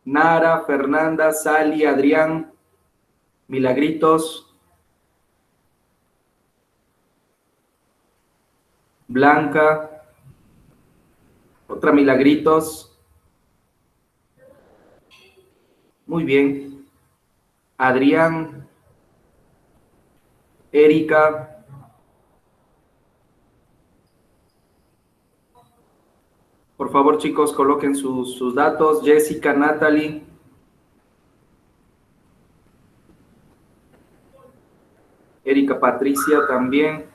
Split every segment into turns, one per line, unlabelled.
Nara, Fernanda, Sally, Adrián, Milagritos, Blanca, otra Milagritos. Muy bien. Adrián, Erika, por favor, chicos, coloquen sus datos. Jessica, Natalie. Erika Patricia también.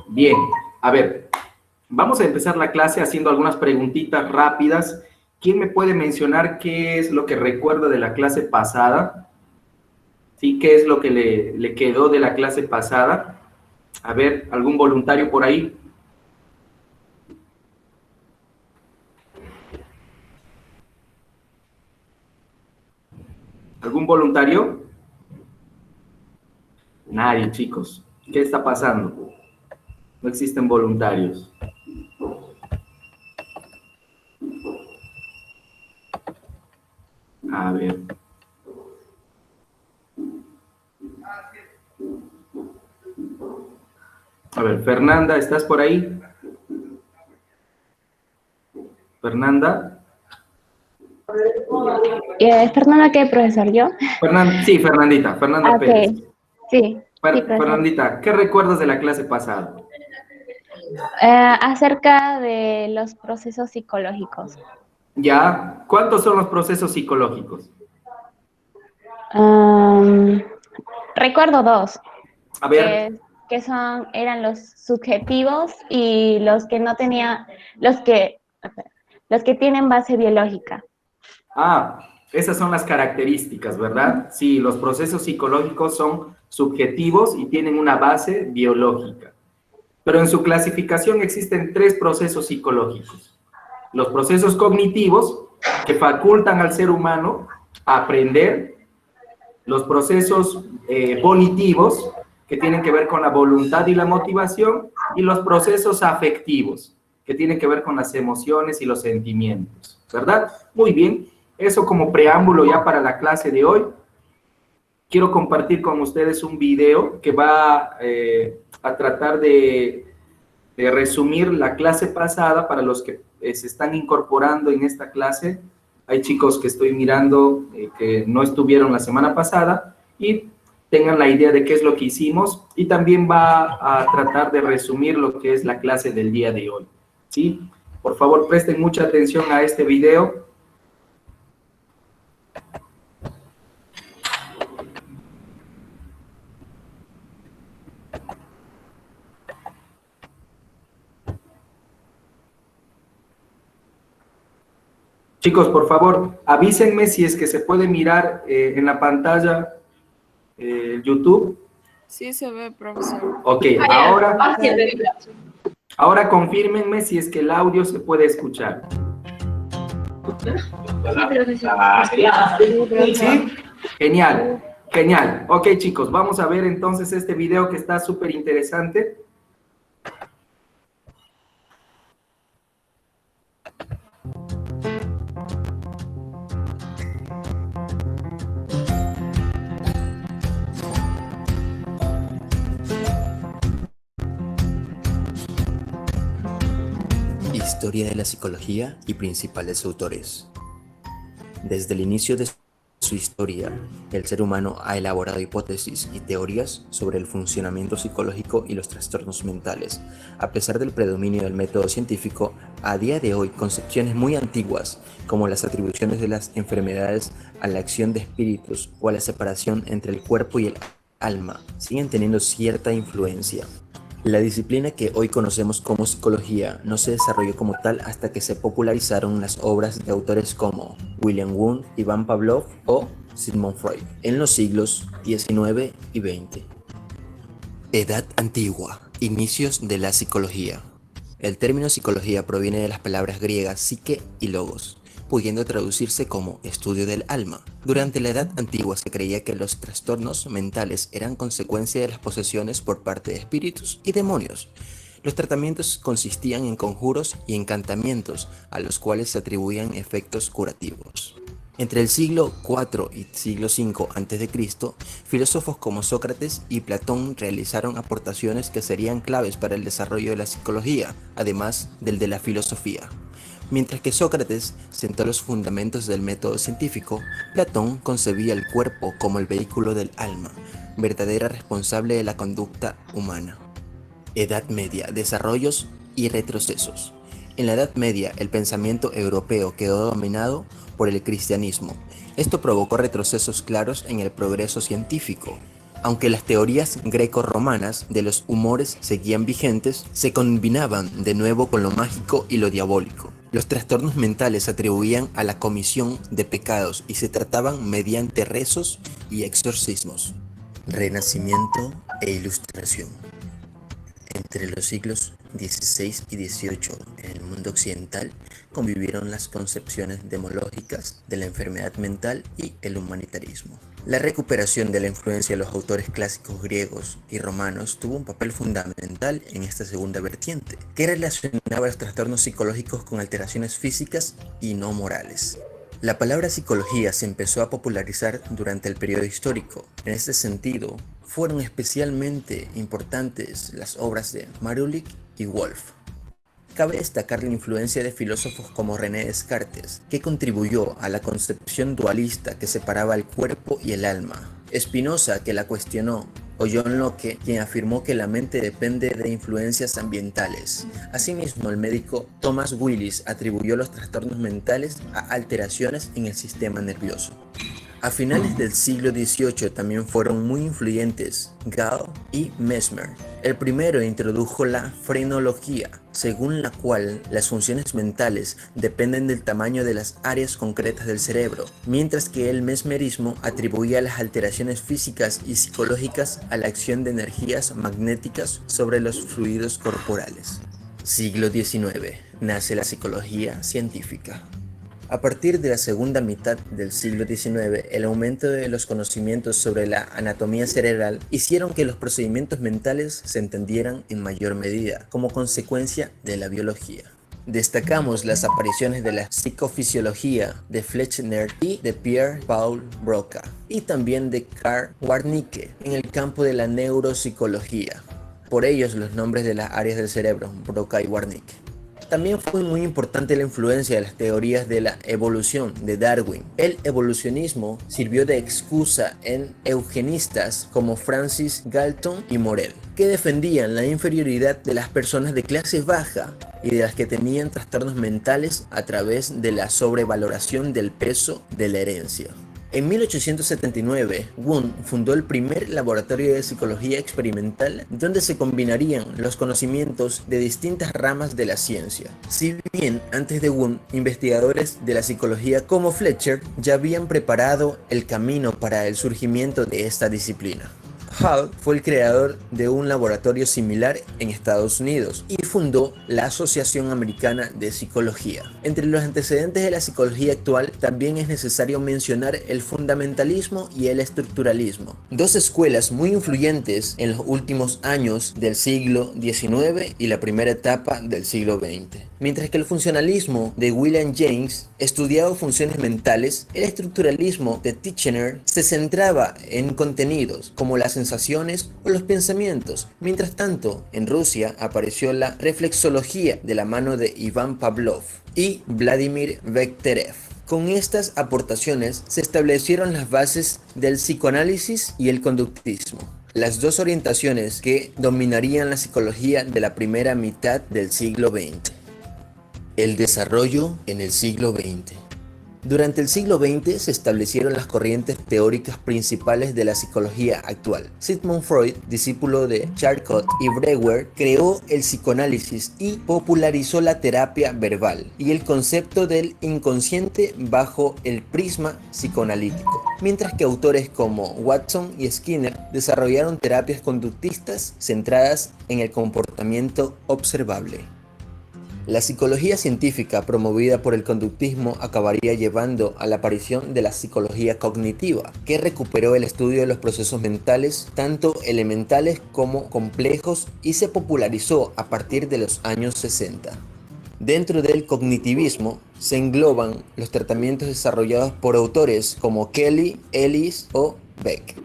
Bien, a ver, vamos a empezar la clase haciendo algunas preguntitas rápidas. ¿Quién me puede mencionar qué es lo que recuerda de la clase pasada? ¿Sí? ¿Qué es lo que le quedó de la clase pasada? A ver, ¿algún voluntario por ahí? ¿Algún voluntario? Nadie, chicos. ¿Qué está pasando? No existen voluntarios. A ver. A ver, Fernanda, ¿estás por ahí? Fernanda.
¿Fernanda qué, profesor? ¿Yo?
Sí, Fernandita, Fernanda Pérez.
Sí,
Fernandita, ¿qué recuerdas de la clase pasada?
Acerca de los procesos psicológicos.
¿Ya? ¿Cuántos son los procesos psicológicos?
Recuerdo dos.
A ver.
Que eran los subjetivos y los que no tenían, los que tienen base biológica.
Esas son las características, ¿verdad? Sí, los procesos psicológicos son subjetivos y tienen una base biológica. Pero en su clasificación existen 3 procesos psicológicos. Los procesos cognitivos, que facultan al ser humano a aprender. Los procesos volitivos, que tienen que ver con la voluntad y la motivación. Y los procesos afectivos, que tienen que ver con las emociones y los sentimientos, ¿verdad? Muy bien. Eso como preámbulo ya para la clase de hoy. Quiero compartir con ustedes un video que va a tratar de resumir la clase pasada para los que se están incorporando en esta clase. Hay chicos que estoy mirando que no estuvieron la semana pasada y tengan la idea de qué es lo que hicimos, y también va a tratar de resumir lo que es la clase del día de hoy, ¿sí? Por favor, presten mucha atención a este video. Chicos, por favor, avísenme si es que se puede mirar en la pantalla YouTube.
Sí se ve, profesor.
Ok, ahora confírmenme si es que el audio se puede escuchar. ¿Sí? Genial, genial. Ok, chicos, vamos a ver entonces este video que está súper interesante.
Historia de la psicología y principales autores. Desde el inicio de su historia, el ser humano ha elaborado hipótesis y teorías sobre el funcionamiento psicológico y los trastornos mentales. A pesar del predominio del método científico, a día de hoy concepciones muy antiguas, como las atribuciones de las enfermedades a la acción de espíritus o a la separación entre el cuerpo y el alma, siguen teniendo cierta influencia. La disciplina que hoy conocemos como psicología no se desarrolló como tal hasta que se popularizaron las obras de autores como William Wundt, Iván Pavlov o Sigmund Freud en los siglos XIX y XX. Edad antigua. Inicios de la psicología. El término psicología proviene de las palabras griegas psique y logos, pudiendo traducirse como estudio del alma. Durante la Edad Antigua se creía que los trastornos mentales eran consecuencia de las posesiones por parte de espíritus y demonios. Los tratamientos consistían en conjuros y encantamientos, a los cuales se atribuían efectos curativos. Entre el siglo IV y siglo V a.C., filósofos como Sócrates y Platón realizaron aportaciones que serían claves para el desarrollo de la psicología, además del de la filosofía. Mientras que Sócrates sentó los fundamentos del método científico, Platón concebía el cuerpo como el vehículo del alma, verdadera responsable de la conducta humana. Edad Media, desarrollos y retrocesos. En la Edad Media, el pensamiento europeo quedó dominado por el cristianismo. Esto provocó retrocesos claros en el progreso científico. Aunque las teorías greco-romanas de los humores seguían vigentes, se combinaban de nuevo con lo mágico y lo diabólico. Los trastornos mentales se atribuían a la comisión de pecados y se trataban mediante rezos y exorcismos. Renacimiento e Ilustración. Entre los siglos XVI y XVIII en el mundo occidental convivieron las concepciones demológicas de la enfermedad mental y el humanitarismo. La recuperación de la influencia de los autores clásicos griegos y romanos tuvo un papel fundamental en esta segunda vertiente, que relacionaba los trastornos psicológicos con alteraciones físicas y no morales. La palabra psicología se empezó a popularizar durante el periodo histórico. En este sentido, fueron especialmente importantes las obras de Marulik y Wolff. Cabe destacar la influencia de filósofos como René Descartes, que contribuyó a la concepción dualista que separaba el cuerpo y el alma, Spinoza, que la cuestionó, o John Locke, quien afirmó que la mente depende de influencias ambientales. Asimismo, el médico Thomas Willis atribuyó los trastornos mentales a alteraciones en el sistema nervioso. A finales del siglo XVIII también fueron muy influyentes Gall y Mesmer. El primero introdujo la frenología, según la cual las funciones mentales dependen del tamaño de las áreas concretas del cerebro, mientras que el mesmerismo atribuía las alteraciones físicas y psicológicas a la acción de energías magnéticas sobre los fluidos corporales. Siglo XIX. Nace la psicología científica. A partir de la segunda mitad del siglo XIX, el aumento de los conocimientos sobre la anatomía cerebral hicieron que los procedimientos mentales se entendieran en mayor medida, como consecuencia de la biología. Destacamos las apariciones de la psicofisiología de Fechner y de Pierre-Paul Broca, y también de Karl Warnecke en el campo de la neuropsicología. Por ellos los nombres de las áreas del cerebro, Broca y Warnecke. También fue muy importante la influencia de las teorías de la evolución de Darwin. El evolucionismo sirvió de excusa en eugenistas como Francis Galton y Morel, que defendían la inferioridad de las personas de clase baja y de las que tenían trastornos mentales a través de la sobrevaloración del peso de la herencia. En 1879, Wundt fundó el primer laboratorio de psicología experimental donde se combinarían los conocimientos de distintas ramas de la ciencia. Si bien antes de Wundt, investigadores de la psicología como Fletcher ya habían preparado el camino para el surgimiento de esta disciplina. Hall fue el creador de un laboratorio similar en Estados Unidos y fundó la Asociación Americana de Psicología. Entre los antecedentes de la psicología actual también es necesario mencionar el fundamentalismo y el estructuralismo, dos escuelas muy influyentes en los últimos años del siglo XIX y la primera etapa del siglo XX. Mientras que el funcionalismo de William James estudiaba funciones mentales, el estructuralismo de Titchener se centraba en contenidos como las sensaciones o los pensamientos. Mientras tanto, en Rusia apareció la reflexología de la mano de Iván Pavlov y Vladimir Bekhterev. Con estas aportaciones se establecieron las bases del psicoanálisis y el conductismo, las dos orientaciones que dominarían la psicología de la primera mitad del siglo XX. El desarrollo en el siglo XX. Durante el siglo XX se establecieron las corrientes teóricas principales de la psicología actual. Sigmund Freud, discípulo de Charcot y Breuer, creó el psicoanálisis y popularizó la terapia verbal y el concepto del inconsciente bajo el prisma psicoanalítico, mientras que autores como Watson y Skinner desarrollaron terapias conductistas centradas en el comportamiento observable. La psicología científica promovida por el conductismo acabaría llevando a la aparición de la psicología cognitiva, que recuperó el estudio de los procesos mentales, tanto elementales como complejos, y se popularizó a partir de los años 60. Dentro del cognitivismo se engloban los tratamientos desarrollados por autores como Kelly, Ellis o Beck.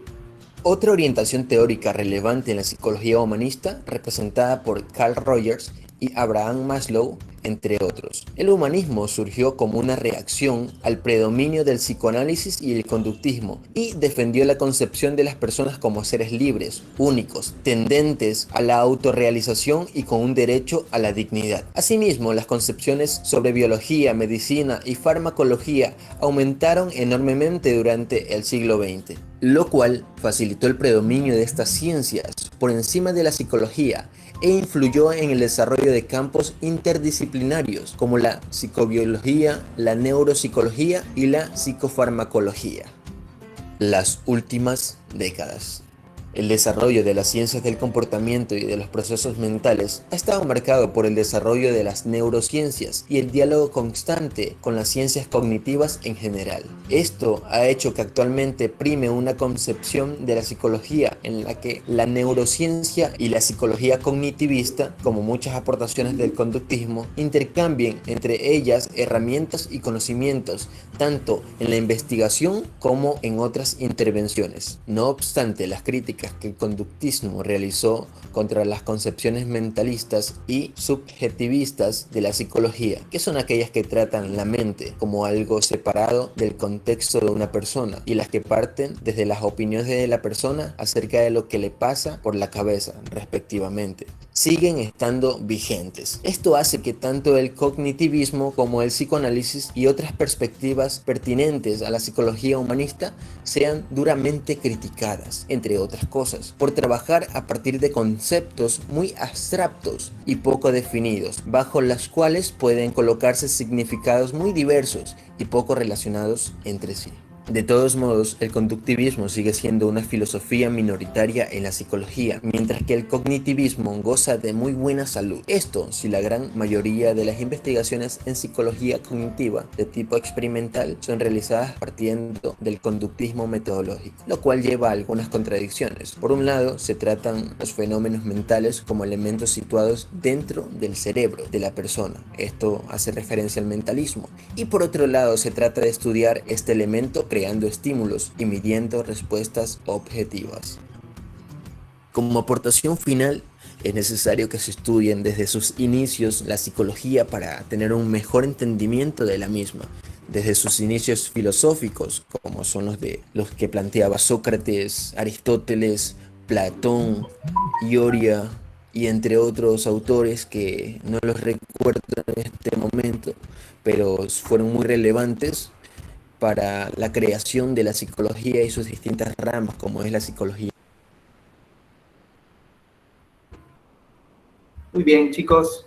Otra orientación teórica relevante en la psicología humanista, representada por Carl Rogers y Abraham Maslow, entre otros. El humanismo surgió como una reacción al predominio del psicoanálisis y el conductismo, y defendió la concepción de las personas como seres libres, únicos, tendentes a la autorrealización y con un derecho a la dignidad. Asimismo, las concepciones sobre biología, medicina y farmacología aumentaron enormemente durante el siglo XX, lo cual facilitó el predominio de estas ciencias por encima de la psicología e influyó en el desarrollo de campos interdisciplinarios como la psicobiología, la neuropsicología y la psicofarmacología. Las últimas décadas. El desarrollo de las ciencias del comportamiento y de los procesos mentales ha estado marcado por el desarrollo de las neurociencias y el diálogo constante con las ciencias cognitivas en general. Esto ha hecho que actualmente prime una concepción de la psicología en la que la neurociencia y la psicología cognitivista, como muchas aportaciones del conductismo, intercambien entre ellas herramientas y conocimientos, tanto en la investigación como en otras intervenciones. No obstante, las críticas que el conductismo realizó contra las concepciones mentalistas y subjetivistas de la psicología, que son aquellas que tratan la mente como algo separado del contexto de una persona y las que parten desde las opiniones de la persona acerca de lo que le pasa por la cabeza, respectivamente, siguen estando vigentes. Esto hace que tanto el cognitivismo como el psicoanálisis y otras perspectivas pertinentes a la psicología humanista sean duramente criticadas, entre otras cosas, por trabajar a partir de conceptos muy abstractos y poco definidos, bajo las cuales pueden colocarse significados muy diversos y poco relacionados entre sí. De todos modos, el conductivismo sigue siendo una filosofía minoritaria en la psicología, mientras que el cognitivismo goza de muy buena salud. Esto si la gran mayoría de las investigaciones en psicología cognitiva de tipo experimental son realizadas partiendo del conductismo metodológico, lo cual lleva a algunas contradicciones. Por un lado, se tratan los fenómenos mentales como elementos situados dentro del cerebro de la persona. Esto hace referencia al mentalismo. Y por otro lado, se trata de estudiar este elemento creando estímulos y midiendo respuestas objetivas. Como aportación final, es necesario que se estudien desde sus inicios la psicología para tener un mejor entendimiento de la misma, desde sus inicios filosóficos, como son los que planteaba Sócrates, Aristóteles, Platón, Ioria y entre otros autores que no los recuerdo en este momento, pero fueron muy relevantes para la creación de la psicología y sus distintas ramas, como es la psicología.
Muy bien, chicos.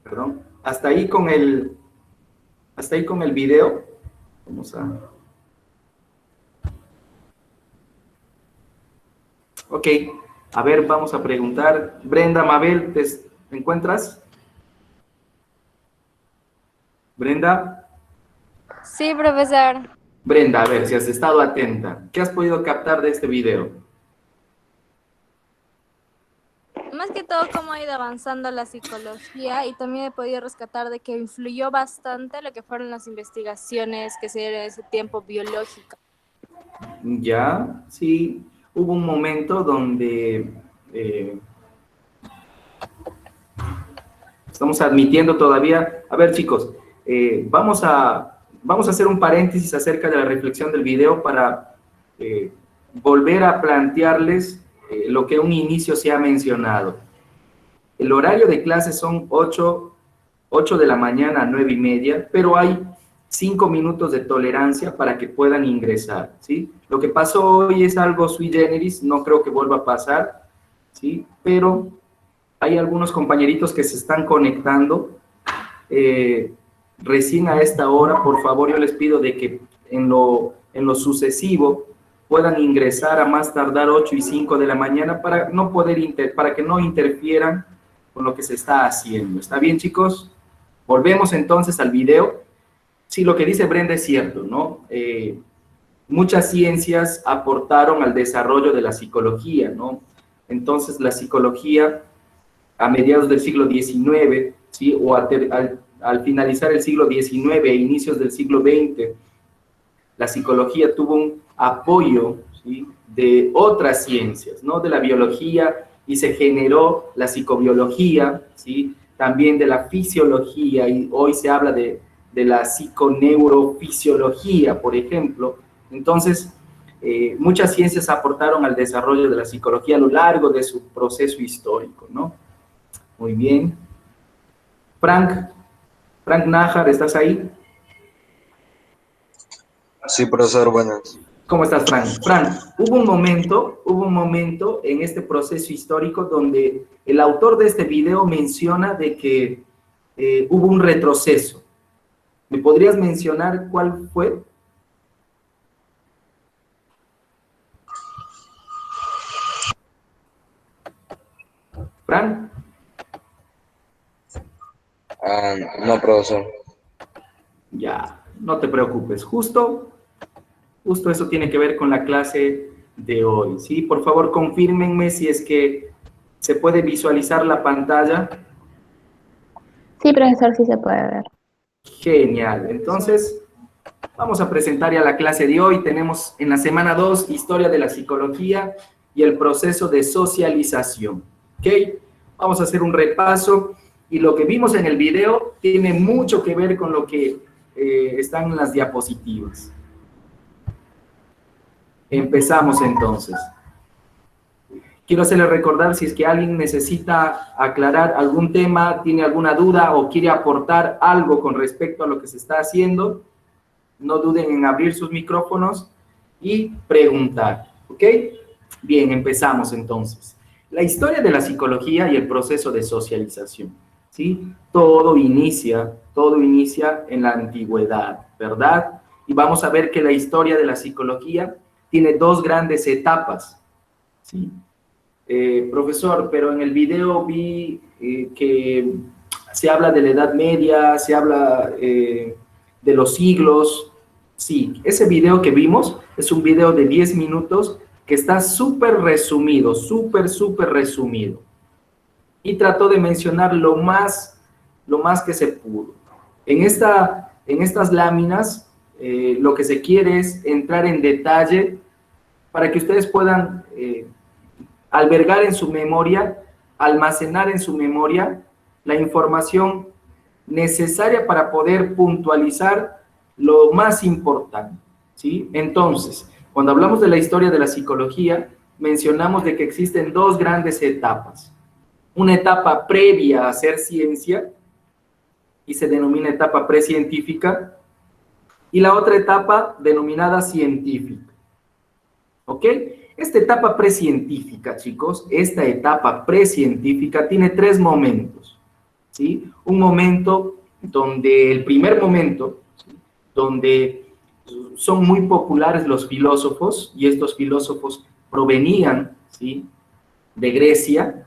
Perdón. Hasta ahí con el video. Vamos a... Ok. A ver, vamos a preguntar. Brenda, Mabel, ¿te encuentras? Brenda.
Sí, profesor.
Brenda, a ver si has estado atenta. ¿Qué has podido captar de este video?
Más que todo cómo ha ido avanzando la psicología, y también he podido rescatar de que influyó bastante lo que fueron las investigaciones que se dieron en ese tiempo biológicas.
Ya, sí. Hubo un momento donde estamos admitiendo todavía. A ver, chicos, vamos a hacer un paréntesis acerca de la reflexión del video para volver a plantearles lo que a un inicio se ha mencionado. El horario de clases son 8 de la mañana a 9:30, pero hay 5 minutos de tolerancia para que puedan ingresar, ¿sí? Lo que pasó hoy es algo sui generis, no creo que vuelva a pasar, ¿sí? Pero hay algunos compañeritos que se están conectando recién a esta hora. Por favor, yo les pido de que en lo sucesivo puedan ingresar a más tardar 8 y 5 de la mañana para que no interfieran con lo que se está haciendo. ¿Está bien, chicos? Volvemos entonces al video. Sí, lo que dice Brenda es cierto, ¿no? Muchas ciencias aportaron al desarrollo de la psicología, ¿no? Entonces, la psicología, a mediados del siglo XIX, ¿sí? O al finalizar el siglo XIX e inicios del siglo XX, la psicología tuvo un apoyo, ¿sí? De otras ciencias, ¿no? De la biología, y se generó la psicobiología, ¿sí? También de la fisiología, y hoy se habla de la psiconeurofisiología, por ejemplo. Entonces, muchas ciencias aportaron al desarrollo de la psicología a lo largo de su proceso histórico, ¿no? Muy bien. Frank Nájar, ¿estás ahí?
Sí, profesor, buenas.
¿Cómo estás, Frank? Frank, hubo un momento en este proceso histórico donde el autor de este video menciona de que hubo un retroceso. ¿Me podrías mencionar cuál fue? Frank.
No, profesor.
Ya, no te preocupes. Justo eso tiene que ver con la clase de hoy, ¿sí? Por favor, confírmenme si es que se puede visualizar la pantalla.
Sí, profesor, sí se puede ver.
Genial. Entonces, vamos a presentar ya la clase de hoy. Tenemos en la semana 2, Historia de la Psicología y el proceso de socialización. ¿Ok? Vamos a hacer un repaso. Y lo que vimos en el video tiene mucho que ver con lo que están en las diapositivas. Empezamos entonces. Quiero hacerles recordar si es que alguien necesita aclarar algún tema, tiene alguna duda o quiere aportar algo con respecto a lo que se está haciendo, no duden en abrir sus micrófonos y preguntar, ¿ok? Bien, empezamos entonces. La historia de la psicología y el proceso de socialización, ¿sí? Todo inicia en la antigüedad, ¿verdad? Y vamos a ver que la historia de la psicología tiene dos grandes etapas, ¿sí? Profesor, pero en el video vi que se habla de la Edad Media, se habla de los siglos. Sí, ese video que vimos es un video de 10 minutos que está súper resumido, súper resumido. Y trató de mencionar lo más que se pudo. En estas láminas, lo que se quiere es entrar en detalle para que ustedes puedan albergar en su memoria, almacenar en su memoria la información necesaria para poder puntualizar lo más importante, ¿sí? Entonces, cuando hablamos de la historia de la psicología, mencionamos de que existen dos grandes etapas. Una etapa previa a hacer ciencia, y se denomina etapa precientífica, y la otra etapa denominada científica. ¿Ok? Esta etapa precientífica, chicos, esta etapa precientífica tiene tres momentos, ¿sí? Un momento donde, el primer momento, ¿sí? Donde son muy populares los filósofos, y estos filósofos provenían, ¿sí? De Grecia.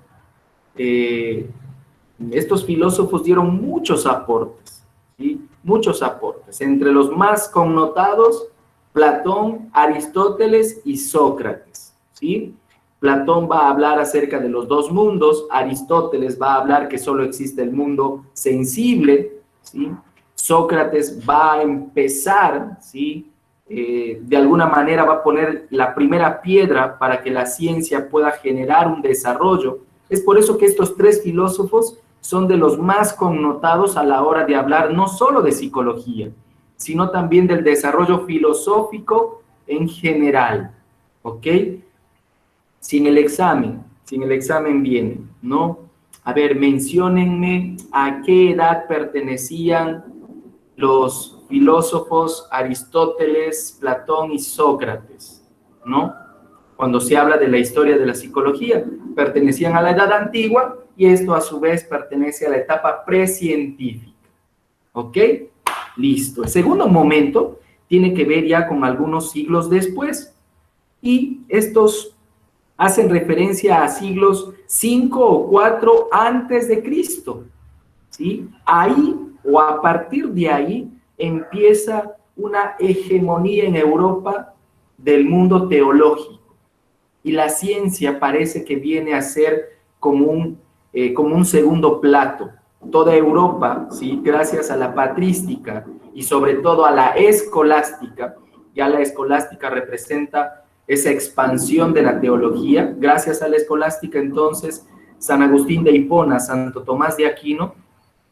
Estos filósofos dieron muchos aportes, ¿sí? Muchos aportes. Entre los más connotados, Platón, Aristóteles y Sócrates, ¿sí? Platón va a hablar acerca de los dos mundos, Aristóteles va a hablar que solo existe el mundo sensible, ¿sí? Sócrates va a empezar, ¿sí? De alguna manera va a poner la primera piedra para que la ciencia pueda generar un desarrollo. Es por eso que estos tres filósofos son de los más connotados a la hora de hablar no solo de psicología, sino también del desarrollo filosófico en general, ¿ok? Sin el examen viene, ¿no? A ver, menciónenme a qué edad pertenecían los filósofos Aristóteles, Platón y Sócrates, ¿no? Cuando se habla de la historia de la psicología, pertenecían a la edad antigua y esto a su vez pertenece a la etapa precientífica, ¿ok? Listo. El segundo momento tiene que ver ya con algunos siglos después, y estos hacen referencia a siglos 5 o 4 antes de Cristo, ¿sí? Ahí, o a partir de ahí, empieza una hegemonía en Europa del mundo teológico, y la ciencia parece que viene a ser como un segundo plato. Toda Europa, ¿sí?, gracias a la patrística y sobre todo a la escolástica, ya la escolástica representa esa expansión de la teología. Gracias a la escolástica, entonces, San Agustín de Hipona, Santo Tomás de Aquino,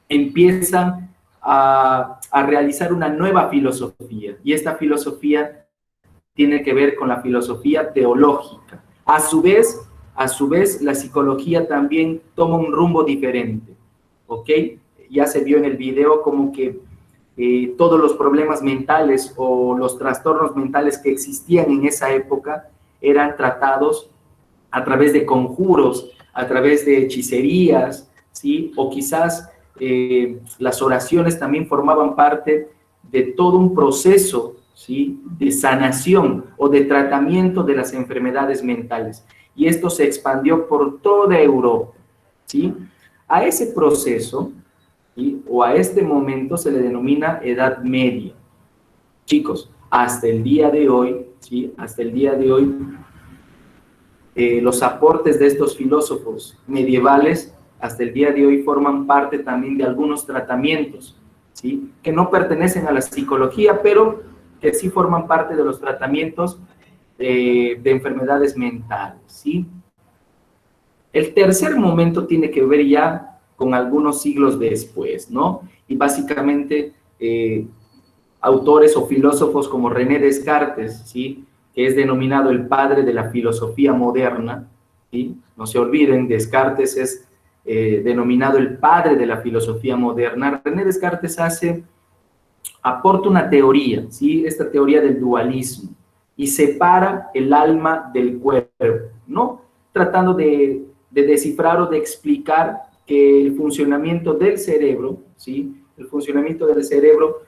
empiezan a realizar una nueva filosofía, y esta filosofía tiene que ver con la filosofía teológica. A su vez, la psicología también toma un rumbo diferente, ¿ok? Ya se vio en el video como que todos los problemas mentales o los trastornos mentales que existían en esa época eran tratados a través de conjuros, a través de hechicerías, ¿sí? O quizás las oraciones también formaban parte de todo un proceso, ¿sí?, de sanación o de tratamiento de las enfermedades mentales. Y esto se expandió por toda Europa, ¿sí? A ese proceso, ¿sí?, o a este momento se le denomina Edad Media. Chicos, hasta el día de hoy, ¿sí?, hasta el día de hoy, los aportes de estos filósofos medievales, hasta el día de hoy, forman parte también de algunos tratamientos, ¿sí?, que no pertenecen a la psicología, pero que sí forman parte de los tratamientos de enfermedades mentales, ¿sí? El tercer momento tiene que ver ya con algunos siglos después, ¿no? Y básicamente autores o filósofos como René Descartes, ¿sí?, que es denominado el padre de la filosofía moderna, ¿sí? No se olviden, Descartes es denominado el padre de la filosofía moderna. René Descartes aporta una teoría, ¿sí?, esta teoría del dualismo, y separa el alma del cuerpo, ¿no? Tratando de descifrar o de explicar que el funcionamiento del cerebro, ¿sí?, el funcionamiento del cerebro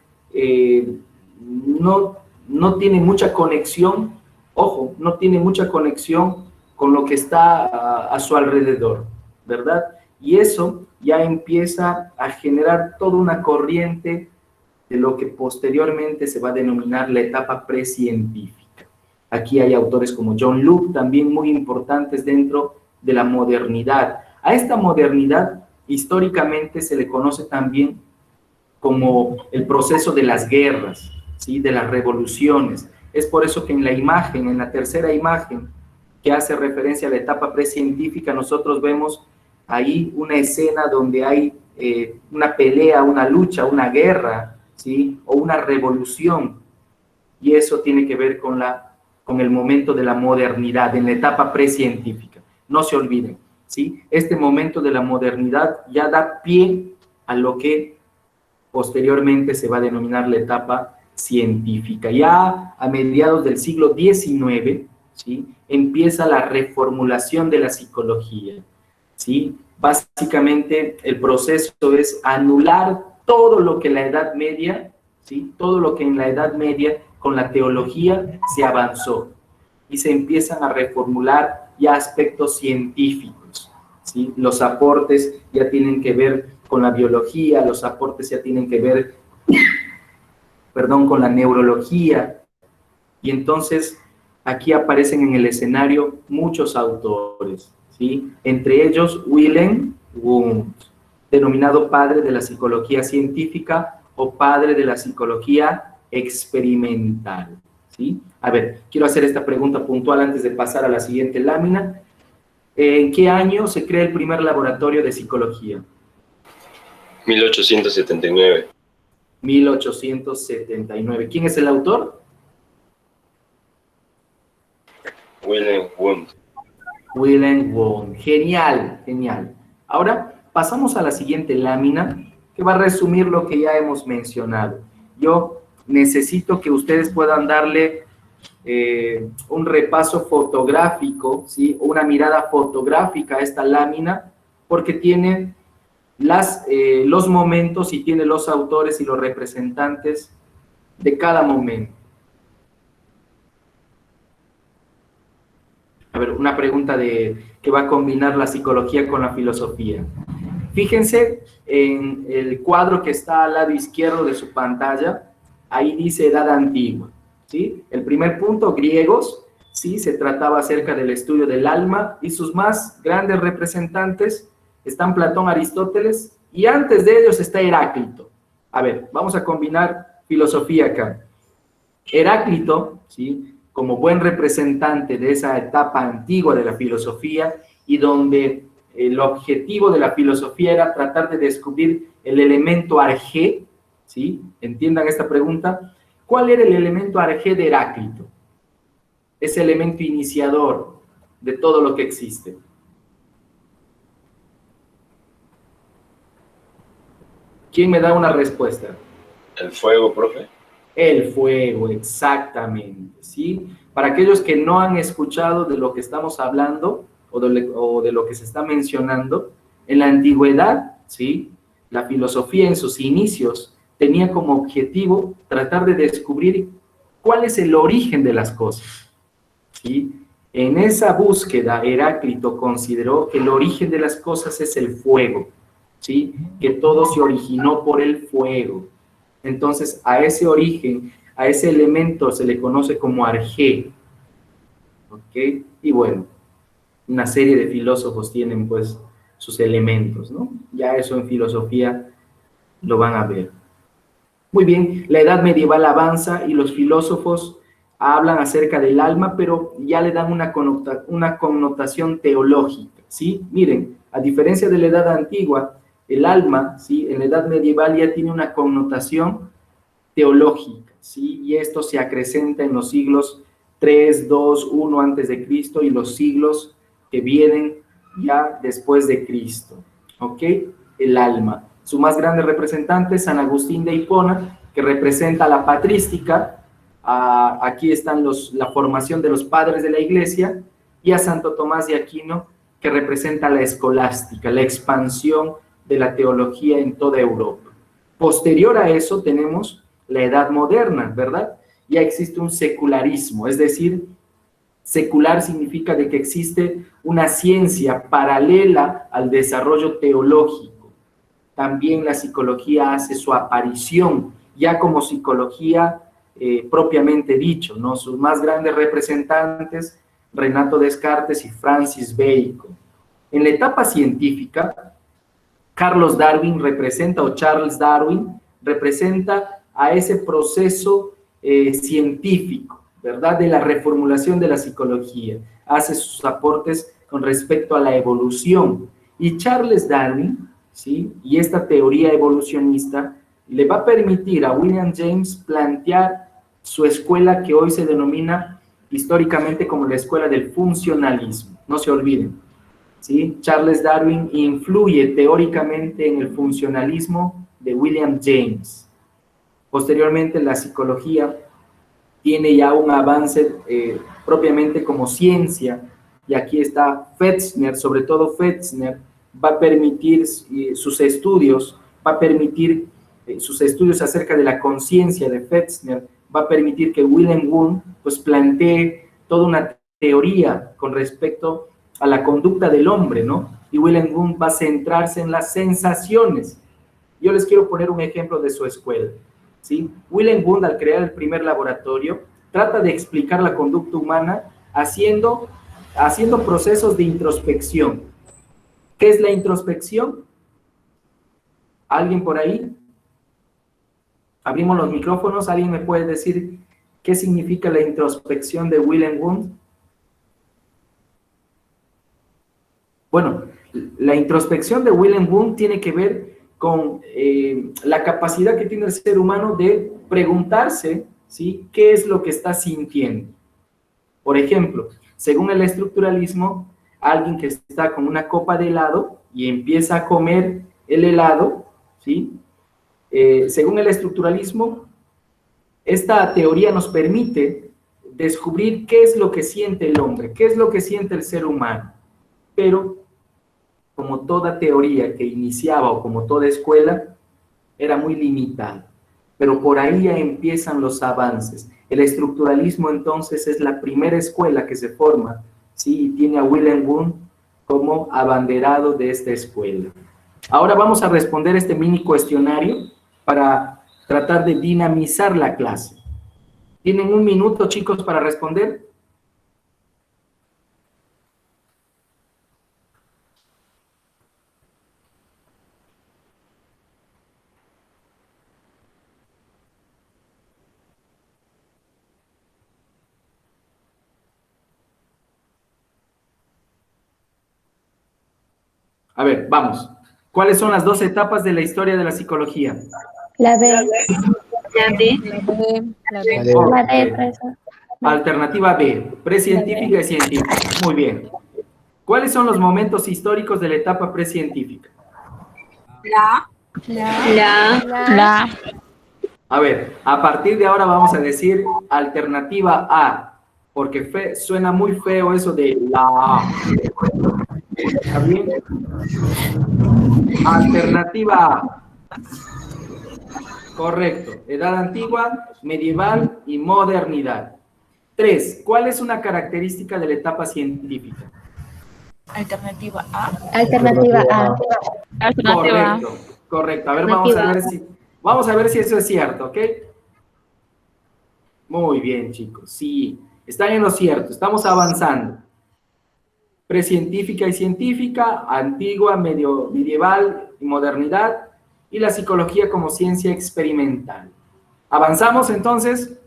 no tiene mucha conexión, ojo, no tiene mucha conexión con lo que está a su alrededor, ¿verdad? Y eso ya empieza a generar toda una corriente de lo que posteriormente se va a denominar la etapa precientífica. Aquí hay autores como John Locke, también muy importantes dentro de la modernidad. A esta modernidad históricamente se le conoce también como el proceso de las guerras, ¿sí?, de las revoluciones. Es por eso que en la imagen, en la tercera imagen, que hace referencia a la etapa precientífica, nosotros vemos ahí una escena donde hay una pelea, una lucha, una guerra, ¿sí?, o una revolución, y eso tiene que ver con el momento de la modernidad, en la etapa precientífica. No se olviden, ¿sí? Este momento de la modernidad ya da pie a lo que posteriormente se va a denominar la etapa científica. Ya a mediados del siglo XIX, ¿sí?, empieza la reformulación de la psicología, ¿sí? Básicamente el proceso es anular todo lo que la Edad Media, ¿sí?, todo lo que en la Edad Media con la teología se avanzó, y se empiezan a reformular ya aspectos científicos, ¿sí? Los aportes ya tienen que ver con la biología, los aportes ya tienen que ver, con la neurología, y entonces aquí aparecen en el escenario muchos autores, ¿sí? Entre ellos Wilhelm Wundt, denominado padre de la psicología científica o padre de la psicología experimental, ¿sí? A ver, quiero hacer esta pregunta puntual antes de pasar a la siguiente lámina. ¿En qué año se crea el primer laboratorio de psicología?
1879.
1879. ¿Quién es el autor?
Wilhelm Wundt.
Wilhelm Wundt. Genial, genial. Ahora pasamos a la siguiente lámina, que va a resumir lo que ya hemos mencionado. Yo necesito que ustedes puedan darle un repaso fotográfico, ¿sí?, o una mirada fotográfica a esta lámina, porque tiene los momentos y tiene los autores y los representantes de cada momento. A ver, una pregunta que va a combinar la psicología con la filosofía. Fíjense en el cuadro que está al lado izquierdo de su pantalla, ahí dice Edad Antigua, ¿sí? El primer punto, griegos, ¿sí? Se trataba acerca del estudio del alma y sus más grandes representantes están Platón, Aristóteles y antes de ellos está Heráclito. A ver, vamos a combinar filosofía acá. Heráclito, ¿sí? Como buen representante de esa etapa antigua de la filosofía y donde el objetivo de la filosofía era tratar de descubrir el elemento arjé, ¿sí? Entiendan esta pregunta. ¿Cuál era el elemento arjé de Heráclito? Ese elemento iniciador de todo lo que existe. ¿Quién me da una respuesta?
El fuego, profe.
El fuego, exactamente, ¿sí? Para aquellos que no han escuchado de lo que estamos hablando o de lo que se está mencionando, en la antigüedad, ¿sí? La filosofía en sus inicios tenía como objetivo tratar de descubrir cuál es el origen de las cosas, ¿sí? En esa búsqueda, Heráclito consideró que el origen de las cosas es el fuego, ¿sí? Que todo se originó por el fuego. Entonces, a ese origen, a ese elemento se le conoce como arjé, ¿ok? Y bueno, una serie de filósofos tienen, pues, sus elementos, ¿no? Ya eso en filosofía lo van a ver. Muy bien, la edad medieval avanza y los filósofos hablan acerca del alma, pero ya le dan una connotación teológica, ¿sí? Miren, a diferencia de la edad antigua, el alma, ¿sí? En la edad medieval ya tiene una connotación teológica, ¿sí? Y esto se acrecenta en los siglos 3, 2, 1 antes de Cristo y los siglos que vienen ya después de Cristo, ¿ok? El alma. Su más grande representante es San Agustín de Hipona, que representa la patrística. Aquí están la formación de los padres de la iglesia, y a Santo Tomás de Aquino, que representa la escolástica, la expansión de la teología en toda Europa. Posterior a eso tenemos la Edad Moderna, ¿verdad? Ya existe un secularismo, es decir, secular significa de que existe una ciencia paralela al desarrollo teológico. También la psicología hace su aparición, ya como psicología propiamente dicho, ¿no? Sus más grandes representantes, Renato Descartes y Francis Bacon. En la etapa científica, Charles Darwin representa a ese proceso científico, ¿verdad? De la reformulación de la psicología. Hace sus aportes con respecto a la evolución. Y Charles Darwin, ¿sí? Y esta teoría evolucionista le va a permitir a William James plantear su escuela que hoy se denomina históricamente como la escuela del funcionalismo. No se olviden, ¿sí? Charles Darwin influye teóricamente en el funcionalismo de William James. Posteriormente, la psicología tiene ya un avance propiamente como ciencia, y aquí está Fechner, sobre todo Fechner, va a permitir sus estudios acerca de la conciencia de Fechner, va a permitir que Wilhelm Wundt pues plantee toda una teoría con respecto a la conducta del hombre, ¿no? Y Wilhelm Wundt va a centrarse en las sensaciones. Yo les quiero poner un ejemplo de su escuela, ¿sí? Wilhelm Wundt, al crear el primer laboratorio, trata de explicar la conducta humana haciendo procesos de introspección. ¿Qué es la introspección? ¿Alguien por ahí? Abrimos los micrófonos. ¿Alguien me puede decir qué significa la introspección de Wilhelm Wundt? Bueno, la introspección de Wilhelm Wundt tiene que ver con la capacidad que tiene el ser humano de preguntarse, ¿sí?, qué es lo que está sintiendo. Por ejemplo, según el estructuralismo, alguien que está con una copa de helado y empieza a comer el helado, ¿sí? Según el estructuralismo, esta teoría nos permite descubrir qué es lo que siente el hombre, qué es lo que siente el ser humano. Pero, como toda teoría que iniciaba o como toda escuela, era muy limitada. Pero por ahí ya empiezan los avances. El estructuralismo entonces es la primera escuela que se forma, ¿sí? Y tiene a Wilhelm Wundt como abanderado de esta escuela. Ahora vamos a responder este mini cuestionario para tratar de dinamizar la clase. ¿Tienen un minuto, chicos, para responder? A ver, vamos. ¿Cuáles son las dos etapas de la historia de la psicología?
La D.
La D.
La D, profesor.
Alternativa B, precientífica y científica. Muy bien. ¿Cuáles son los momentos históricos de la etapa precientífica?
La.
A ver, a partir de ahora vamos a decir alternativa A, porque suena muy feo eso de la A. ¿Está bien? Alternativa A. Correcto. Edad antigua, medieval y modernidad. 3. ¿Cuál es una característica de la etapa científica?
Alternativa A.
Alternativa A.
Correcto, correcto. A ver, vamos a ver si eso es cierto, ¿ok? Muy bien, chicos. Sí, están en lo cierto. Estamos avanzando. Precientífica y científica, antigua, medieval y modernidad, y la psicología como ciencia experimental. ¿Avanzamos entonces?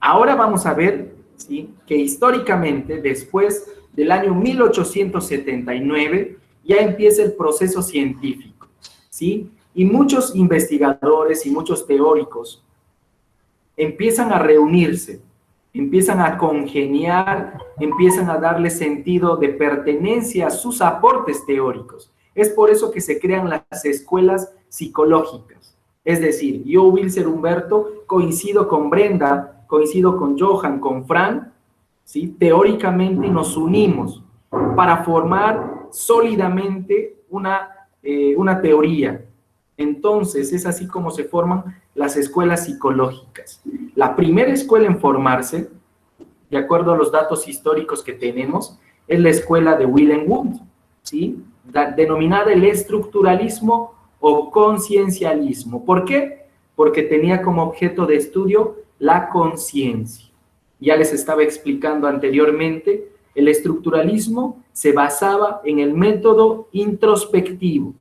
Ahora vamos a ver, ¿sí?, que históricamente, después del año 1879, ya empieza el proceso científico, ¿sí? Y muchos investigadores y muchos teóricos empiezan a reunirse, empiezan a congeniar, empiezan a darle sentido de pertenencia a sus aportes teóricos. Es por eso que se crean las escuelas psicológicas. Es decir, yo, Wilser Humberto, coincido con Brenda, coincido con Johan, con Fran, ¿sí? Teóricamente nos unimos para formar sólidamente una teoría. Entonces, es así como se forman las escuelas psicológicas. La primera escuela en formarse, de acuerdo a los datos históricos que tenemos, es la escuela de Wilhelm Wundt, ¿sí?, denominada el estructuralismo o conciencialismo. ¿Por qué? Porque tenía como objeto de estudio la conciencia. Ya les estaba explicando anteriormente, el estructuralismo se basaba en el método introspectivo,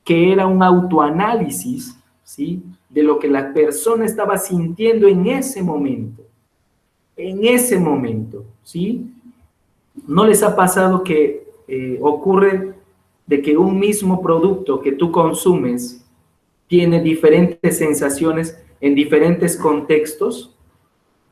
que era un autoanálisis, ¿sí?, de lo que la persona estaba sintiendo en ese momento. En ese momento, ¿sí? ¿No les ha pasado que ocurre de que un mismo producto que tú consumes tiene diferentes sensaciones en diferentes contextos?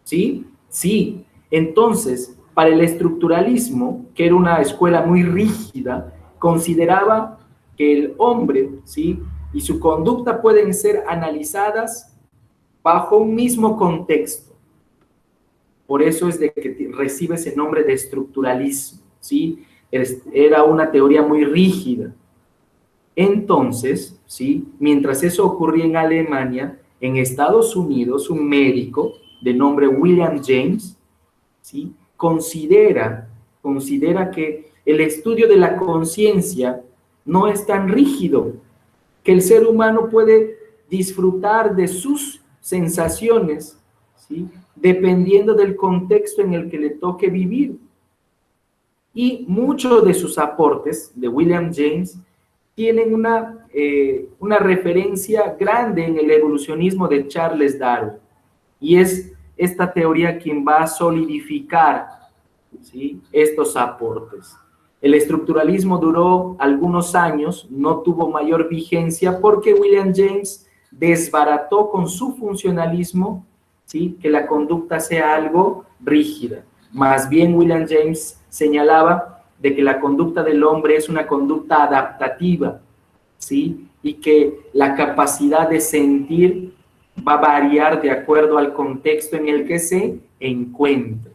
¿Sí? Sí. Entonces, para el estructuralismo, que era una escuela muy rígida, consideraba que el hombre, ¿sí?, y su conducta pueden ser analizadas bajo un mismo contexto. Por eso es de que recibe ese nombre de estructuralismo, ¿sí? Era una teoría muy rígida. Entonces, ¿sí?, mientras eso ocurría en Alemania, en Estados Unidos, un médico de nombre William James, ¿sí?, considera que el estudio de la conciencia no es tan rígido, que el ser humano puede disfrutar de sus sensaciones, ¿sí?, dependiendo del contexto en el que le toque vivir. Y muchos de sus aportes de William James tienen una referencia grande en el evolucionismo de Charles Darwin. Y es esta teoría quien va a solidificar, ¿sí?, estos aportes. El estructuralismo duró algunos años, no tuvo mayor vigencia porque William James desbarató con su funcionalismo, ¿sí?, que la conducta sea algo rígida. Más bien William James señalaba de que la conducta del hombre es una conducta adaptativa, ¿sí?, y que la capacidad de sentir va a variar de acuerdo al contexto en el que se encuentra.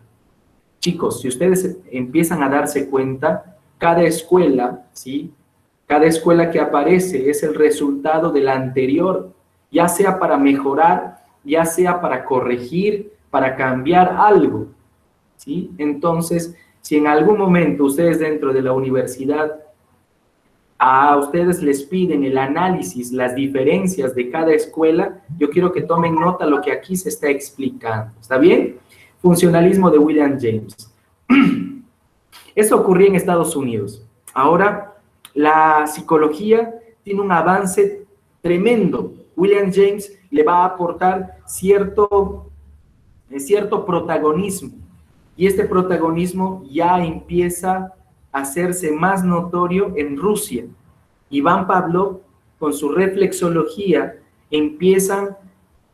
Chicos, si ustedes empiezan a darse cuenta, cada escuela, ¿sí?, cada escuela que aparece es el resultado de la anterior, ya sea para mejorar, ya sea para corregir, para cambiar algo, ¿sí? Entonces, si en algún momento ustedes dentro de la universidad a ustedes les piden el análisis, las diferencias de cada escuela, yo quiero que tomen nota lo que aquí se está explicando. ¿Está bien? Funcionalismo de William James. Eso ocurría en Estados Unidos. Ahora, la psicología tiene un avance tremendo. William James le va a aportar cierto protagonismo. Y este protagonismo ya empieza a hacerse más notorio en Rusia. Iván Pavlov, con su reflexología, empieza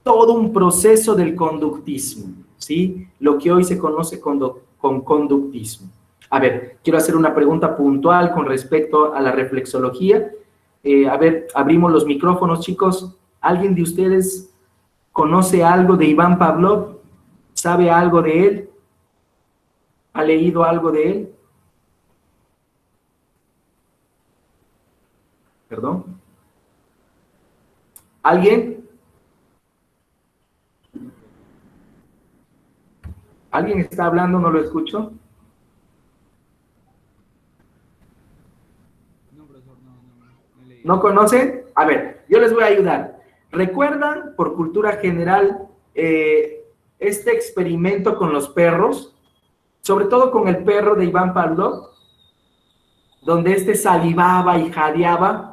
todo un proceso del conductismo, ¿sí? Lo que hoy se conoce con conductismo. A ver, quiero hacer una pregunta puntual con respecto a la reflexología. A ver, abrimos los micrófonos, chicos. ¿Alguien de ustedes conoce algo de Iván Pavlov? ¿Sabe algo de él? ¿Ha leído algo de él? ¿Perdón? ¿Alguien? ¿Alguien está hablando? ¿No lo escucho? ¿No conocen? A ver, yo les voy a ayudar. ¿Recuerdan, por cultura general, este experimento con los perros? Sobre todo con el perro de Iván Pavlov, donde este salivaba y jadeaba.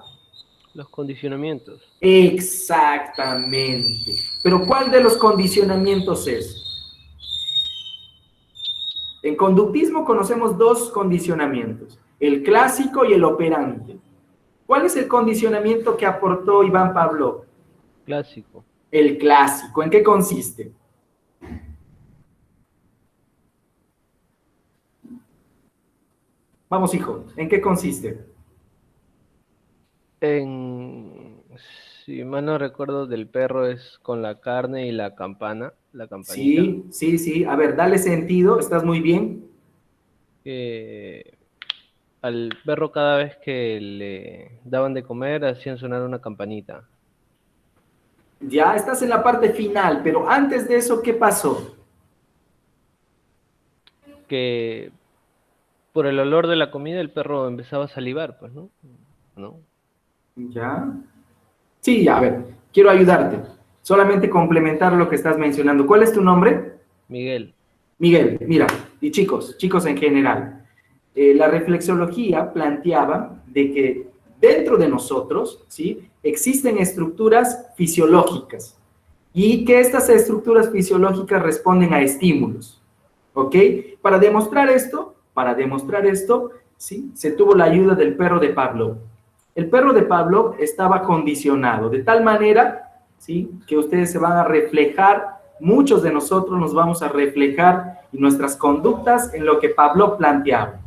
Los condicionamientos.
Exactamente. Pero ¿cuál de los condicionamientos es? En conductismo conocemos dos condicionamientos, el clásico y el operante. ¿Cuál es el condicionamiento que aportó Iván Pavlov?
Clásico.
El clásico. ¿En qué consiste? Vamos, hijo, ¿en qué consiste?
Si mal no recuerdo, del perro es con la carne y la campana, la campanita.
Sí. A ver, dale sentido, estás muy bien.
Al perro cada vez que le daban de comer hacían sonar una campanita.
Ya estás en la parte final, pero antes de eso, ¿qué pasó?
Que por el olor de la comida el perro empezaba a salivar, pues, ¿no? ¿No?
¿Ya? Sí, a ver, quiero ayudarte. Solamente complementar lo que estás mencionando. ¿Cuál es tu nombre?
Miguel.
Miguel, mira, y chicos en general. La reflexología planteaba de que dentro de nosotros, ¿sí?, existen estructuras fisiológicas y que estas estructuras fisiológicas responden a estímulos, ¿ok? Para demostrar esto, ¿sí?, se tuvo la ayuda del perro de Pavlov. El perro de Pavlov estaba condicionado de tal manera, ¿sí?, que ustedes se van a reflejar, muchos de nosotros nos vamos a reflejar en nuestras conductas en lo que Pavlov planteaba.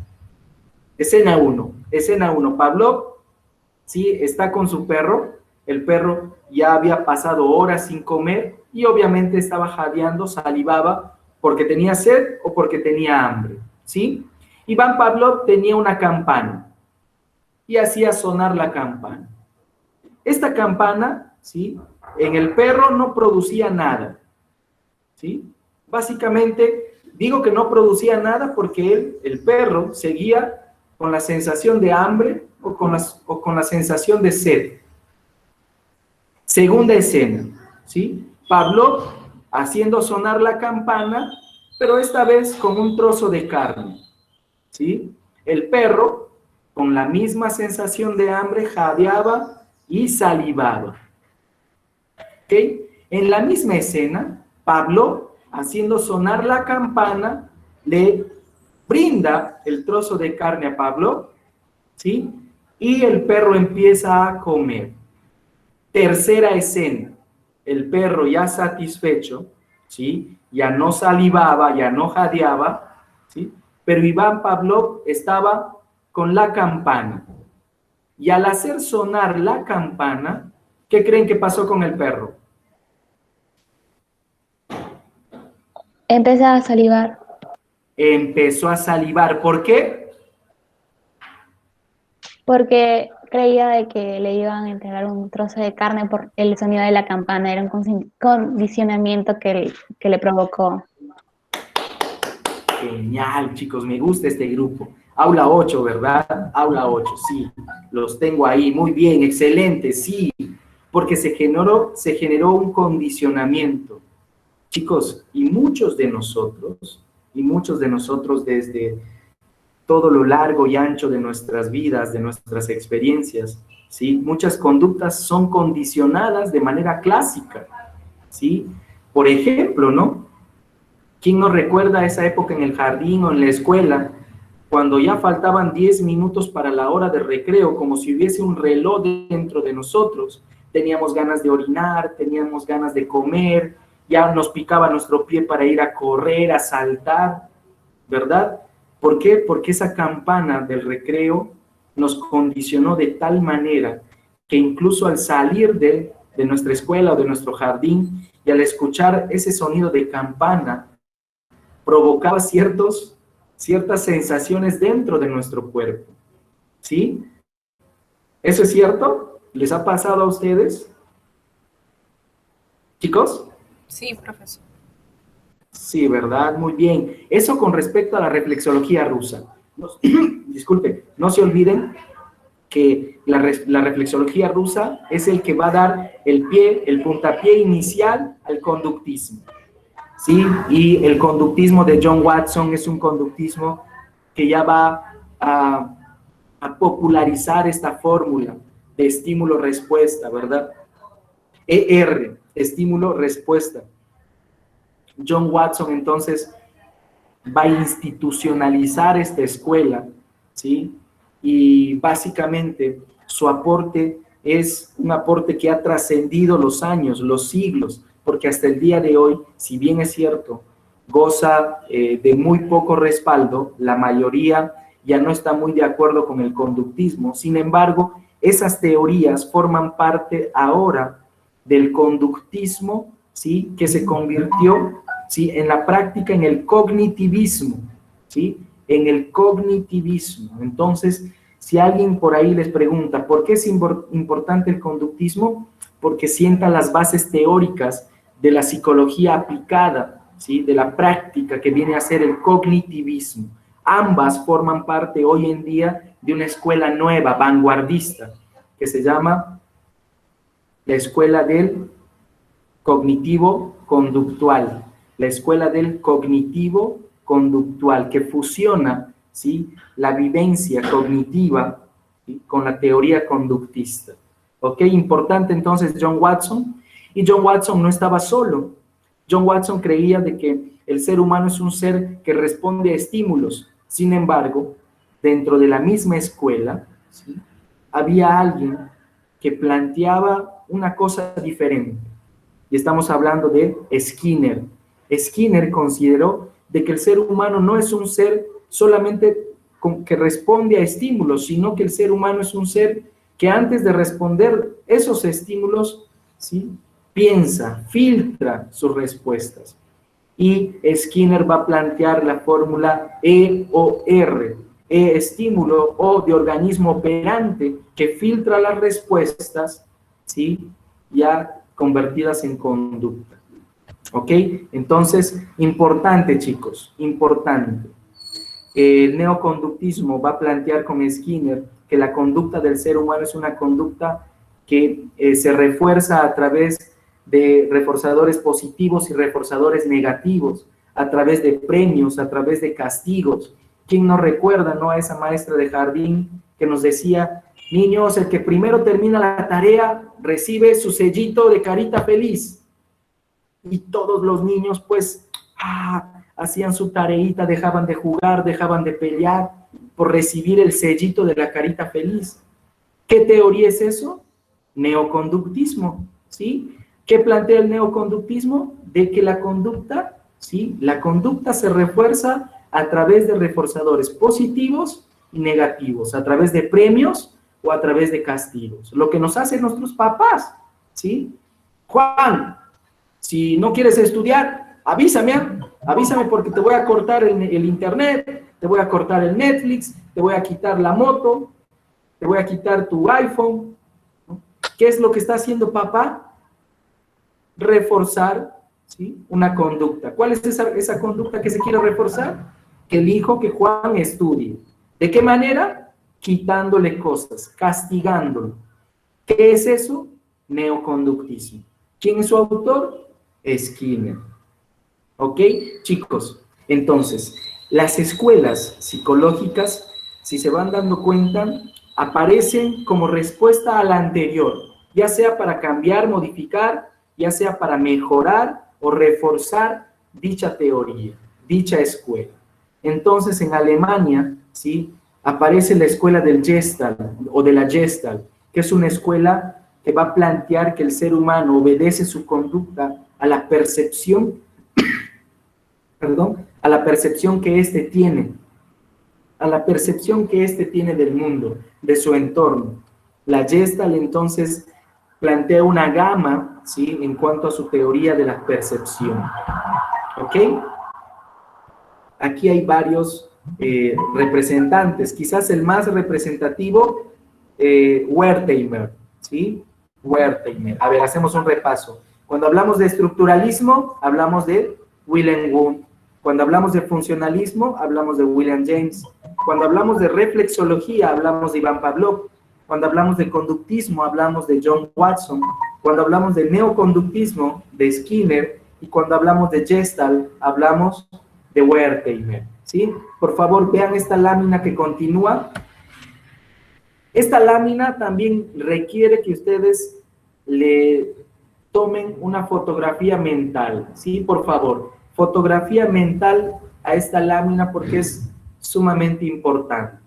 Escena 1. Pavlov, ¿sí?, está con su perro. El perro ya había pasado horas sin comer y obviamente estaba jadeando, salivaba porque tenía sed o porque tenía hambre, ¿sí? Iván Pavlov tenía una campana y hacía sonar la campana. Esta campana, ¿sí?, en el perro no producía nada, ¿sí? Básicamente, digo que no producía nada porque el perro seguía con la sensación de hambre o con la sensación de sed. Segunda escena, ¿sí? Pavlov haciendo sonar la campana, pero esta vez con un trozo de carne, ¿sí? El perro, con la misma sensación de hambre, jadeaba y salivaba. ¿Ok? En la misma escena, Pavlov, haciendo sonar la campana, le brinda el trozo de carne a Pavlov, ¿sí?, y el perro empieza a comer. Tercera escena, el perro ya satisfecho, ¿sí?, ya no salivaba, ya no jadeaba, ¿sí?, pero Iván Pavlov estaba con la campana. Y al hacer sonar la campana, ¿qué creen que pasó con el perro?
Empecé a salivar.
Empezó a salivar. ¿Por qué?
Porque creía de que le iban a entregar un trozo de carne por el sonido de la campana. Era un condicionamiento que le provocó.
Genial, chicos, me gusta este grupo. Aula 8, ¿verdad? Aula 8, sí, los tengo ahí. Muy bien, excelente, sí, porque se generó un condicionamiento. Chicos, y muchos de nosotros desde todo lo largo y ancho de nuestras vidas, de nuestras experiencias, ¿sí? Muchas conductas son condicionadas de manera clásica, ¿sí? Por ejemplo, ¿no? ¿Quién no recuerda esa época en el jardín o en la escuela, cuando ya faltaban 10 minutos para la hora de recreo, como si hubiese un reloj dentro de nosotros? Teníamos ganas de orinar, teníamos ganas de comer, ya nos picaba nuestro pie para ir a correr, a saltar, ¿verdad? ¿Por qué? Porque esa campana del recreo nos condicionó de tal manera que incluso al salir de nuestra escuela o de nuestro jardín y al escuchar ese sonido de campana, provocaba ciertas sensaciones dentro de nuestro cuerpo, ¿sí? ¿Eso es cierto? ¿Les ha pasado a ustedes? ¿Chicos?
Sí, profesor.
Sí, ¿verdad? Muy bien. Eso con respecto a la reflexología rusa. Disculpe, no se olviden que la reflexología rusa es el que va a dar el puntapié inicial al conductismo, ¿sí? Y el conductismo de John Watson es un conductismo que ya va a popularizar esta fórmula de estímulo-respuesta, ¿verdad? ER, estímulo-respuesta. John Watson entonces va a institucionalizar esta escuela, ¿sí? Y básicamente su aporte es un aporte que ha trascendido los años, los siglos, porque hasta el día de hoy, si bien es cierto, goza de muy poco respaldo, la mayoría ya no está muy de acuerdo con el conductismo. Sin embargo, esas teorías forman parte ahora del conductismo, ¿sí? Que se convirtió, ¿sí? En la práctica en el cognitivismo, ¿sí? En el cognitivismo. Entonces, si alguien por ahí les pregunta, ¿por qué es importante el conductismo? Porque sienta las bases teóricas de la psicología aplicada, ¿sí? De la práctica que viene a ser el cognitivismo. Ambas forman parte hoy en día de una escuela nueva, vanguardista, que se llama la escuela del cognitivo conductual, la escuela del cognitivo conductual, que fusiona, ¿sí? La vivencia cognitiva, ¿sí? Con la teoría conductista. ¿Ok? Importante entonces John Watson. Y John Watson no estaba solo. John Watson creía de que el ser humano es un ser que responde a estímulos. Sin embargo, dentro de la misma escuela, ¿sí? Había alguien que planteaba una cosa diferente. Y estamos hablando de Skinner. Skinner consideró de que el ser humano no es un ser solamente que responde a estímulos, sino que el ser humano es un ser que antes de responder esos estímulos, ¿sí? Piensa, filtra sus respuestas. Y Skinner va a plantear la fórmula E-O-R, E, estímulo, O de organismo operante, que filtra las respuestas, ¿sí? Ya convertidas en conducta. ¿Ok? Entonces, importante, chicos, importante. El neoconductismo va a plantear con Skinner que la conducta del ser humano es una conducta que se refuerza a través de reforzadores positivos y reforzadores negativos, a través de premios, a través de castigos. ¿Quién no recuerda, no, a esa maestra de jardín que nos decía, niños, el que primero termina la tarea recibe su sellito de carita feliz? Y todos los niños, pues, hacían su tareita, dejaban de jugar, dejaban de pelear por recibir el sellito de la carita feliz. ¿Qué teoría es eso? Neoconductismo, ¿sí? ¿Qué plantea el neoconductismo? De que la conducta, ¿sí? La conducta se refuerza a través de reforzadores positivos y negativos, a través de premios o a través de castigos. Lo que nos hacen nuestros papás, ¿sí? Juan, si no quieres estudiar, avísame porque te voy a cortar el internet, te voy a cortar el Netflix, te voy a quitar la moto, te voy a quitar tu iPhone, ¿no? ¿Qué es lo que está haciendo papá? Reforzar, ¿sí? Una conducta. ¿Cuál es esa conducta que se quiere reforzar? que elijo que Juan estudie. ¿De qué manera? Quitándole cosas, castigándolo. ¿Qué es eso? Neoconductismo. ¿Quién es su autor? Skinner. ¿Ok? Chicos, entonces, las escuelas psicológicas, si se van dando cuenta, aparecen como respuesta a la anterior, ya sea para cambiar, modificar, ya sea para mejorar o reforzar dicha teoría, dicha escuela. Entonces, en Alemania, ¿sí?, aparece la escuela del Gestalt o de la Gestalt, que es una escuela que va a plantear que el ser humano obedece su conducta a la percepción, a la percepción que éste tiene, a la percepción que éste tiene del mundo, de su entorno. La Gestalt, entonces, plantea una gama, ¿sí?, en cuanto a su teoría de la percepción. ¿Ok? Aquí hay varios representantes. Quizás el más representativo, Wertheimer, ¿sí? Wertheimer. A ver, hacemos un repaso. Cuando hablamos de estructuralismo, hablamos de Wilhelm Wundt. Cuando hablamos de funcionalismo, hablamos de William James. Cuando hablamos de reflexología, hablamos de Ivan Pavlov. Cuando hablamos de conductismo, hablamos de John Watson. Cuando hablamos de neoconductismo, de Skinner. Y cuando hablamos de Gestalt, hablamos de Wertheimer, ¿sí? Por favor, vean esta lámina que continúa. Esta lámina también requiere que ustedes le tomen una fotografía mental, ¿sí? Por favor, fotografía mental a esta lámina porque es sumamente importante.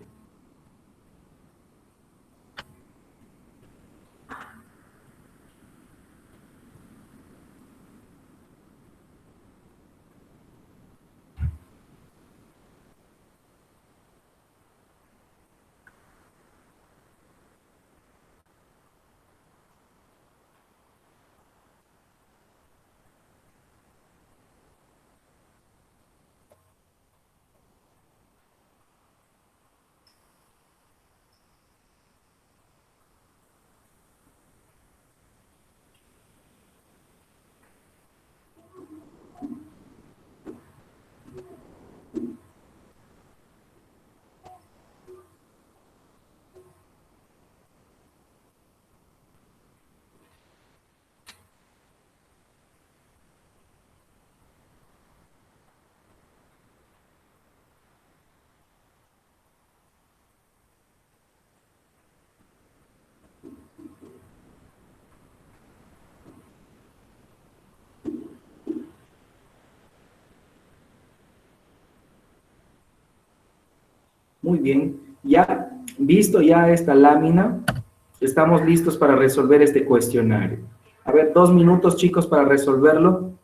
Muy bien, ya visto ya esta lámina, estamos listos para resolver este cuestionario. A ver, 2 minutos, chicos, para resolverlo.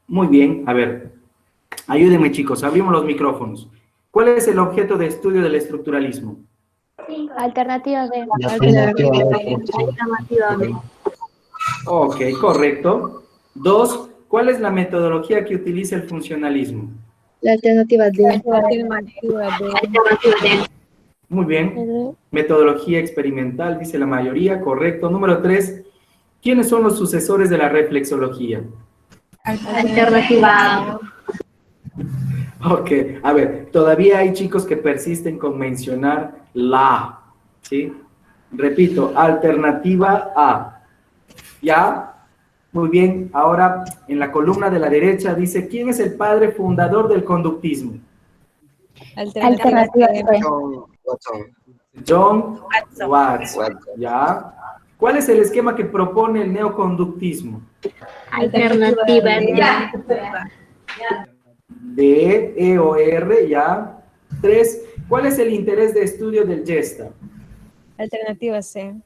Muy bien, a ver, ayúdenme, chicos, abrimos los micrófonos. ¿Cuál es el objeto de estudio del estructuralismo?
Alternativa B.
Alternativa B.
Ok, correcto. 2, ¿cuál es la metodología que utiliza el funcionalismo?
La alternativa D.
Muy bien. Metodología experimental, dice la mayoría, correcto. Número 3, ¿quiénes son los sucesores de la reflexología?
Alternativa A.
Ok, a ver, todavía hay chicos que persisten con mencionar la, ¿sí? Repito, alternativa A. ¿Ya? Muy bien, ahora en la columna de la derecha dice, ¿quién es el padre fundador del conductismo?
Alternativa B.
John Watson.
John Watson.
Watson.
¿Ya? ¿Cuál es el esquema que propone el neoconductismo?
Alternativa
D, E o R, ¿ya? 3. ¿Cuál es el interés de estudio del Gestalt?
Alternativa C.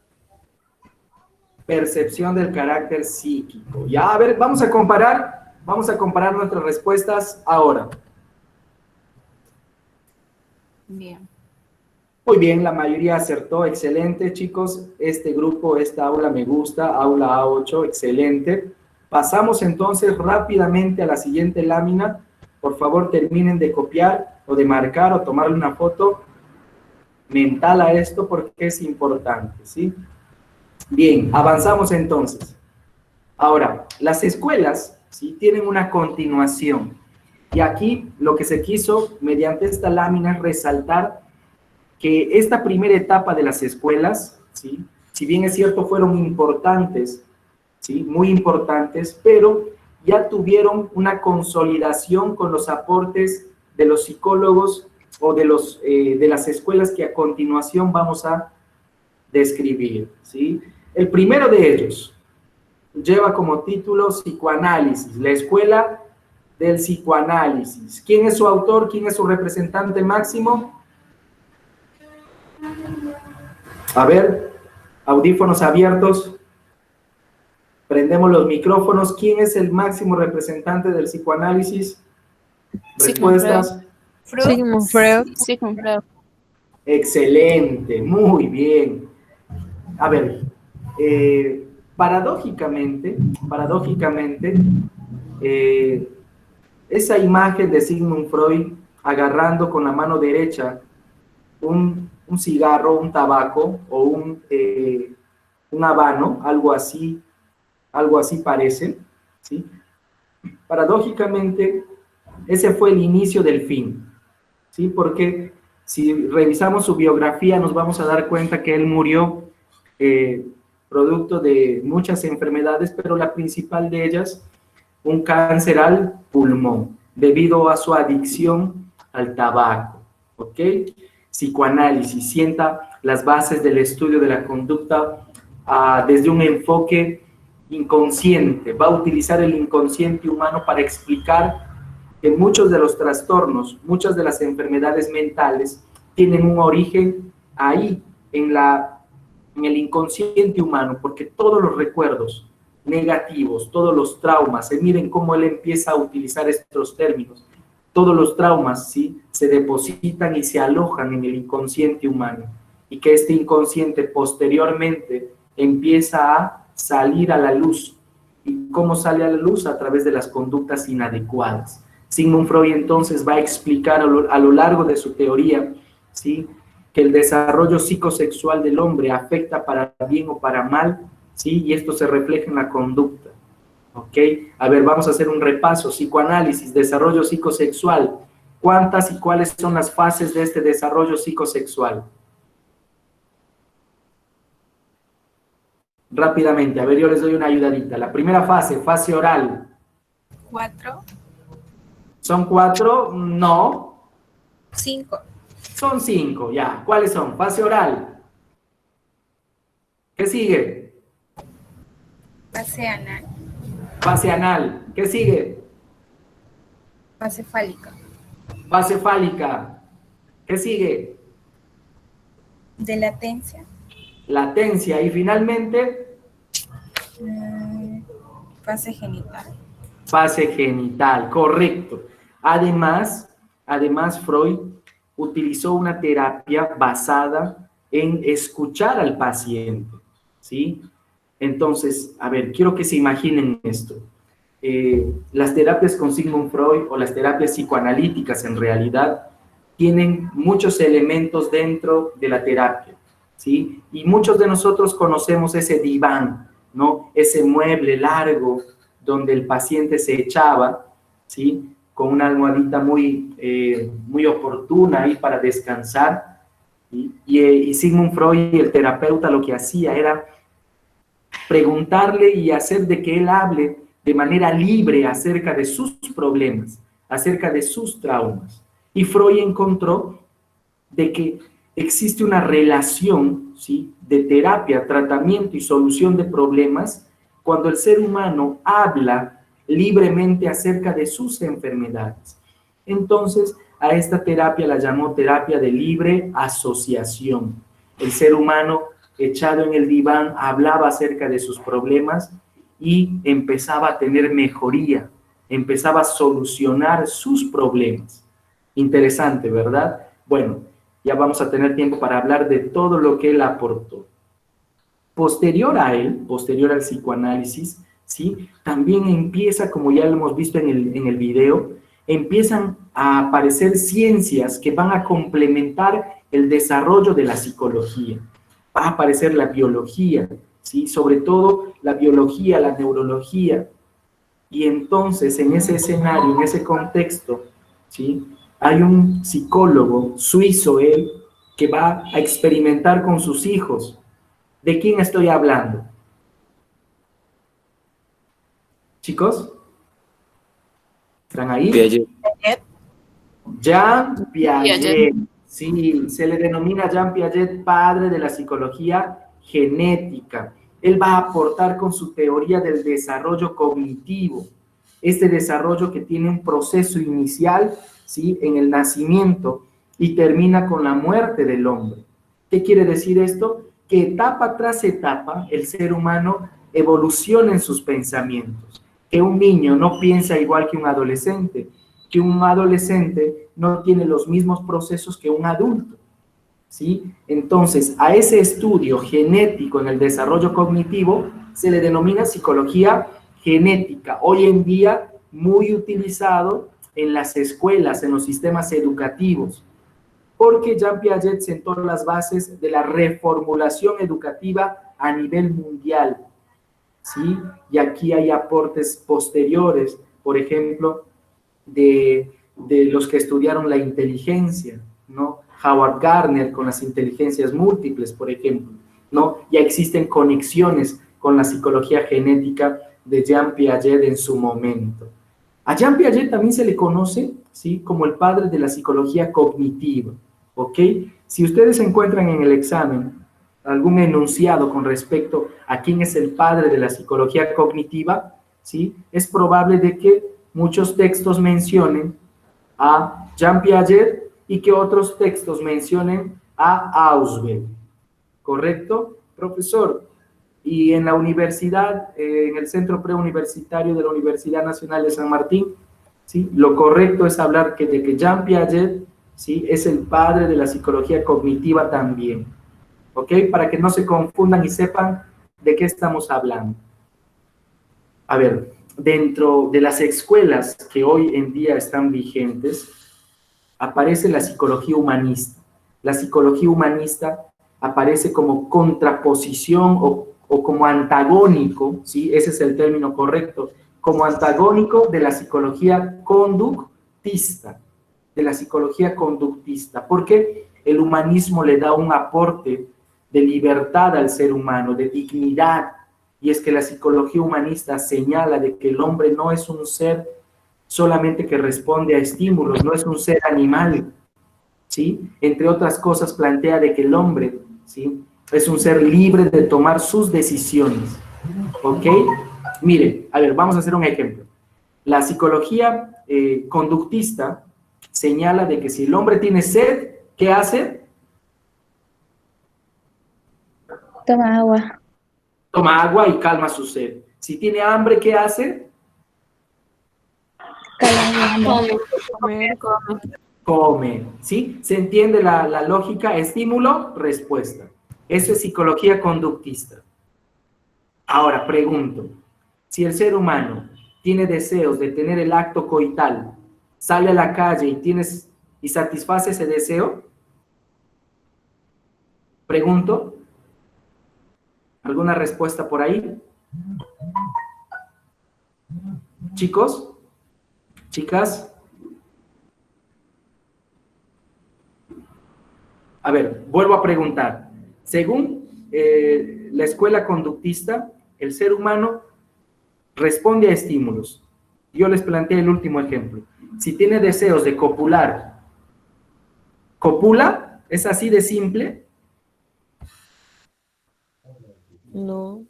Percepción del carácter psíquico. Ya, a ver, vamos a comparar nuestras respuestas ahora.
Bien.
Muy bien, la mayoría acertó, excelente, chicos. Este grupo, esta aula me gusta, aula A8, excelente. Pasamos entonces rápidamente a la siguiente lámina. Por favor, terminen de copiar o de marcar o tomarle una foto mental a esto porque es importante, ¿sí? Bien, avanzamos entonces. Ahora, las escuelas, ¿sí?, tienen una continuación. Y aquí lo que se quiso mediante esta lámina es resaltar que esta primera etapa de las escuelas, ¿sí?, si bien es cierto fueron importantes, ¿sí?, muy importantes, pero ya tuvieron una consolidación con los aportes de los psicólogos o de las escuelas que a continuación vamos a describir, ¿sí? El primero de ellos lleva como título Psicoanálisis, la escuela del psicoanálisis. ¿Quién es su autor? ¿Quién es su representante máximo? A ver, audífonos abiertos. Prendemos los micrófonos. ¿Quién es el máximo representante del psicoanálisis? Respuestas.
Sigmund Freud.
Excelente, muy bien. A ver, paradójicamente, esa imagen de Sigmund Freud agarrando con la mano derecha un cigarro, un tabaco o un habano, algo así parece, ¿sí? Paradójicamente, ese fue el inicio del fin, ¿sí? Porque si revisamos su biografía nos vamos a dar cuenta que él murió producto de muchas enfermedades, pero la principal de ellas, un cáncer al pulmón, debido a su adicción al tabaco, ¿ok? Psicoanálisis sienta las bases del estudio de la conducta desde un enfoque inconsciente, va a utilizar el inconsciente humano para explicar que muchos de los trastornos, muchas de las enfermedades mentales tienen un origen ahí, en el inconsciente humano, porque todos los recuerdos negativos, todos los traumas, miren cómo él empieza a utilizar estos términos, todos los traumas, ¿sí?, se depositan y se alojan en el inconsciente humano, y que este inconsciente posteriormente empieza a salir a la luz. ¿Y cómo sale a la luz? A través de las conductas inadecuadas. Sigmund Freud entonces va a explicar a lo largo de su teoría, ¿sí?, que el desarrollo psicosexual del hombre afecta para bien o para mal, ¿sí?, y esto se refleja en la conducta, ¿ok? A ver, vamos a hacer un repaso. Psicoanálisis, desarrollo psicosexual. ¿Cuántas y cuáles son las fases de este desarrollo psicosexual? Rápidamente, a ver, yo les doy una ayudadita. La primera fase, fase oral.
4.
¿Son 4? No.
5.
Son 5, ya. ¿Cuáles son? Fase oral. ¿Qué sigue?
Fase anal.
Fase anal. ¿Qué sigue?
Fase fálica.
Fase fálica. ¿Qué sigue?
De latencia.
Latencia. Y finalmente,
Fase genital.
fase genital. Correcto. Además, Freud utilizó una terapia basada en escuchar al paciente, ¿sí? Entonces, a ver, quiero que se imaginen esto. Las terapias con Sigmund Freud o las terapias psicoanalíticas en realidad tienen muchos elementos dentro de la terapia, ¿sí? Y muchos de nosotros conocemos ese diván, ¿no? Ese mueble largo donde el paciente se echaba, ¿sí?, con una almohadita muy oportuna ahí para descansar. Y Sigmund Freud, el terapeuta, lo que hacía era preguntarle y hacer de que él hable de manera libre acerca de sus problemas, acerca de sus traumas. Y Freud encontró de que existe una relación, ¿sí?, de terapia, tratamiento y solución de problemas cuando el ser humano habla libremente acerca de sus enfermedades. Entonces, a esta terapia la llamó terapia de libre asociación. El ser humano, echado en el diván, hablaba acerca de sus problemas y empezaba a tener mejoría, empezaba a solucionar sus problemas. Interesante, ¿verdad? Bueno, ya vamos a tener tiempo para hablar de todo lo que él aportó. Posterior a él, posterior al psicoanálisis, ¿sí?, también empieza, como ya lo hemos visto en el video, empiezan a aparecer ciencias que van a complementar el desarrollo de la psicología. Va a aparecer la biología, ¿sí?, sobre todo la biología, la neurología. Y entonces, en ese escenario, en ese contexto, ¿sí?, hay un psicólogo suizo, él, que va a experimentar con sus hijos. ¿De quién estoy hablando? ¿Chicos? ¿Están ahí?
Piaget.
Jean Piaget. Sí, se le denomina Jean Piaget padre de la psicología genética. Él va a aportar con su teoría del desarrollo cognitivo. Este desarrollo que tiene un proceso inicial, ¿sí?, en el nacimiento y termina con la muerte del hombre. ¿Qué quiere decir esto? Que etapa tras etapa el ser humano evoluciona en sus pensamientos. Que un niño no piensa igual que un adolescente no tiene los mismos procesos que un adulto, ¿sí? Entonces, a ese estudio genético en el desarrollo cognitivo se le denomina psicología genética, hoy en día muy utilizado en las escuelas, en los sistemas educativos, porque Jean Piaget sentó las bases de la reformulación educativa a nivel mundial, ¿sí? Y aquí hay aportes posteriores, por ejemplo, de los que estudiaron la inteligencia, ¿no? Howard Gardner con las inteligencias múltiples, por ejemplo, ¿no? Ya existen conexiones con la psicología genética de Jean Piaget en su momento. A Jean Piaget también se le conoce, ¿sí?, como el padre de la psicología cognitiva, ¿ok? Si ustedes encuentran en el examen algún enunciado con respecto a quién es el padre de la psicología cognitiva, ¿sí?, es probable de que muchos textos mencionen a Jean Piaget y que otros textos mencionen a Ausubel, ¿correcto, profesor? Y en la universidad, en el centro preuniversitario de la Universidad Nacional de San Martín, ¿sí?, lo correcto es hablar de que Jean Piaget, ¿sí?, es el padre de la psicología cognitiva también, ¿ok? Para que no se confundan y sepan de qué estamos hablando. A ver, dentro de las escuelas que hoy en día están vigentes, aparece la psicología humanista. La psicología humanista aparece como contraposición o como antagónico, ¿sí?, ese es el término correcto, como antagónico de la psicología conductista, porque el humanismo le da un aporte de libertad al ser humano, de dignidad, y es que la psicología humanista señala de que el hombre no es un ser solamente que responde a estímulos, no es un ser animal, ¿sí? Entre otras cosas plantea de que el hombre, ¿sí?, es un ser libre de tomar sus decisiones, ¿ok? Mire, a ver, vamos a hacer un ejemplo. La psicología conductista señala de que si el hombre tiene sed, ¿qué hace?
Toma agua.
Toma agua y calma su sed. Si tiene hambre, ¿qué hace? Come, ¿sí? ¿Se entiende la lógica? Estímulo, respuesta. Eso es psicología conductista. Ahora, pregunto, si el ser humano tiene deseos de tener el acto coital, sale a la calle y satisface ese deseo, pregunto, ¿alguna respuesta por ahí? ¿Chicos? ¿Chicas? A ver, vuelvo a preguntar. Según la escuela conductista, el ser humano responde a estímulos. Yo les planteé el último ejemplo. Si tiene deseos de copular, ¿copula? ¿Es así de simple?
No.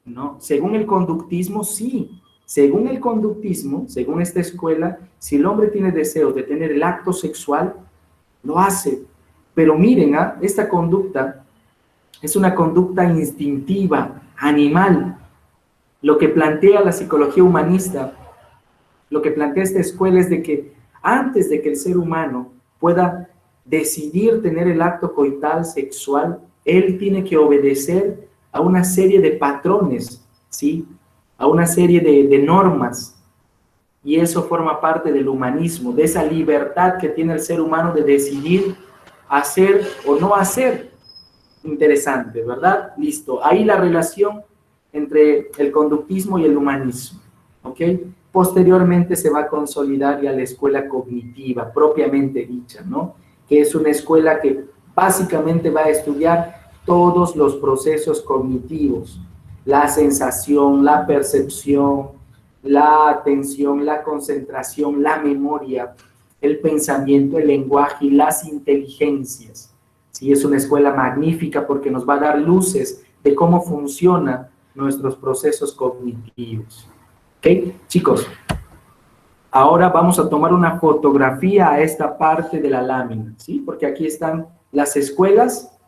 No, según el conductismo, sí. Según el conductismo, según esta escuela, si el hombre tiene deseos de tener el acto sexual, lo hace. Pero miren, esta conducta es una conducta instintiva, animal. Lo que plantea la psicología humanista, lo que plantea esta escuela es de que antes de que el ser humano pueda decidir tener el acto coital sexual, él tiene que obedecer a una serie de patrones, ¿sí? A una serie de normas. Y eso forma parte del humanismo, de esa libertad que tiene el ser humano de decidir hacer o no hacer. Interesante, ¿verdad? Listo. Ahí la relación entre el conductismo y el humanismo, ¿ok? Posteriormente se va a consolidar ya la escuela cognitiva, propiamente dicha, ¿no? Que es una escuela que básicamente va a estudiar todos los procesos cognitivos, la sensación, la percepción, la atención, la concentración, la memoria, el pensamiento, el lenguaje y las inteligencias. Sí, es una escuela magnífica porque nos va a dar luces de cómo funcionan nuestros procesos cognitivos. ¿Ok? Chicos, ahora vamos a tomar una fotografía a esta parte de la lámina, ¿sí? Porque aquí están las escuelas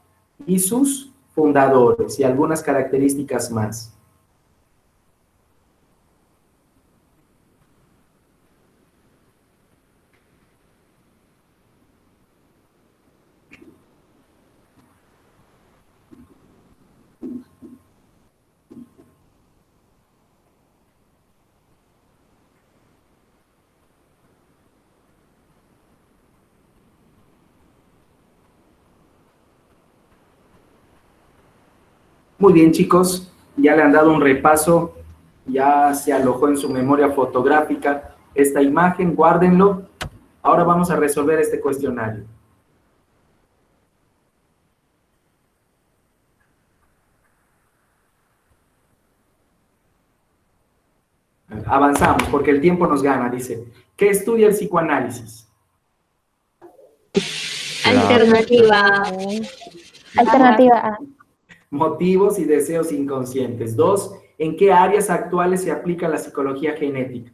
y sus fundadores y algunas características más. Muy bien, chicos, ya le han dado un repaso, ya se alojó en su memoria fotográfica esta imagen, guárdenlo. Ahora vamos a resolver este cuestionario. Avanzamos, porque el tiempo nos gana, dice. ¿Qué estudia el psicoanálisis?
Alternativa.
Alternativa A.
Motivos y deseos inconscientes. 2. ¿En qué áreas actuales se aplica la psicología genética?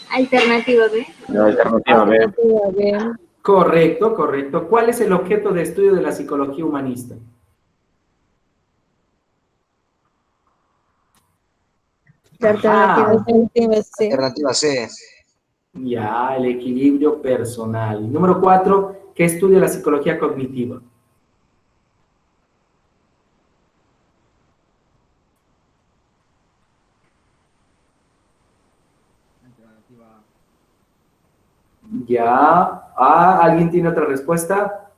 Alternativa B.
Alternativa B.
Alternativa B.
Correcto, correcto. ¿Cuál es el objeto de estudio de la psicología humanista?
La alternativa
Ajá.
Alternativa C.
Alternativa C.
Ya, el equilibrio personal. Número 4, ¿qué estudia la psicología cognitiva? Ya. ¿Alguien tiene otra respuesta?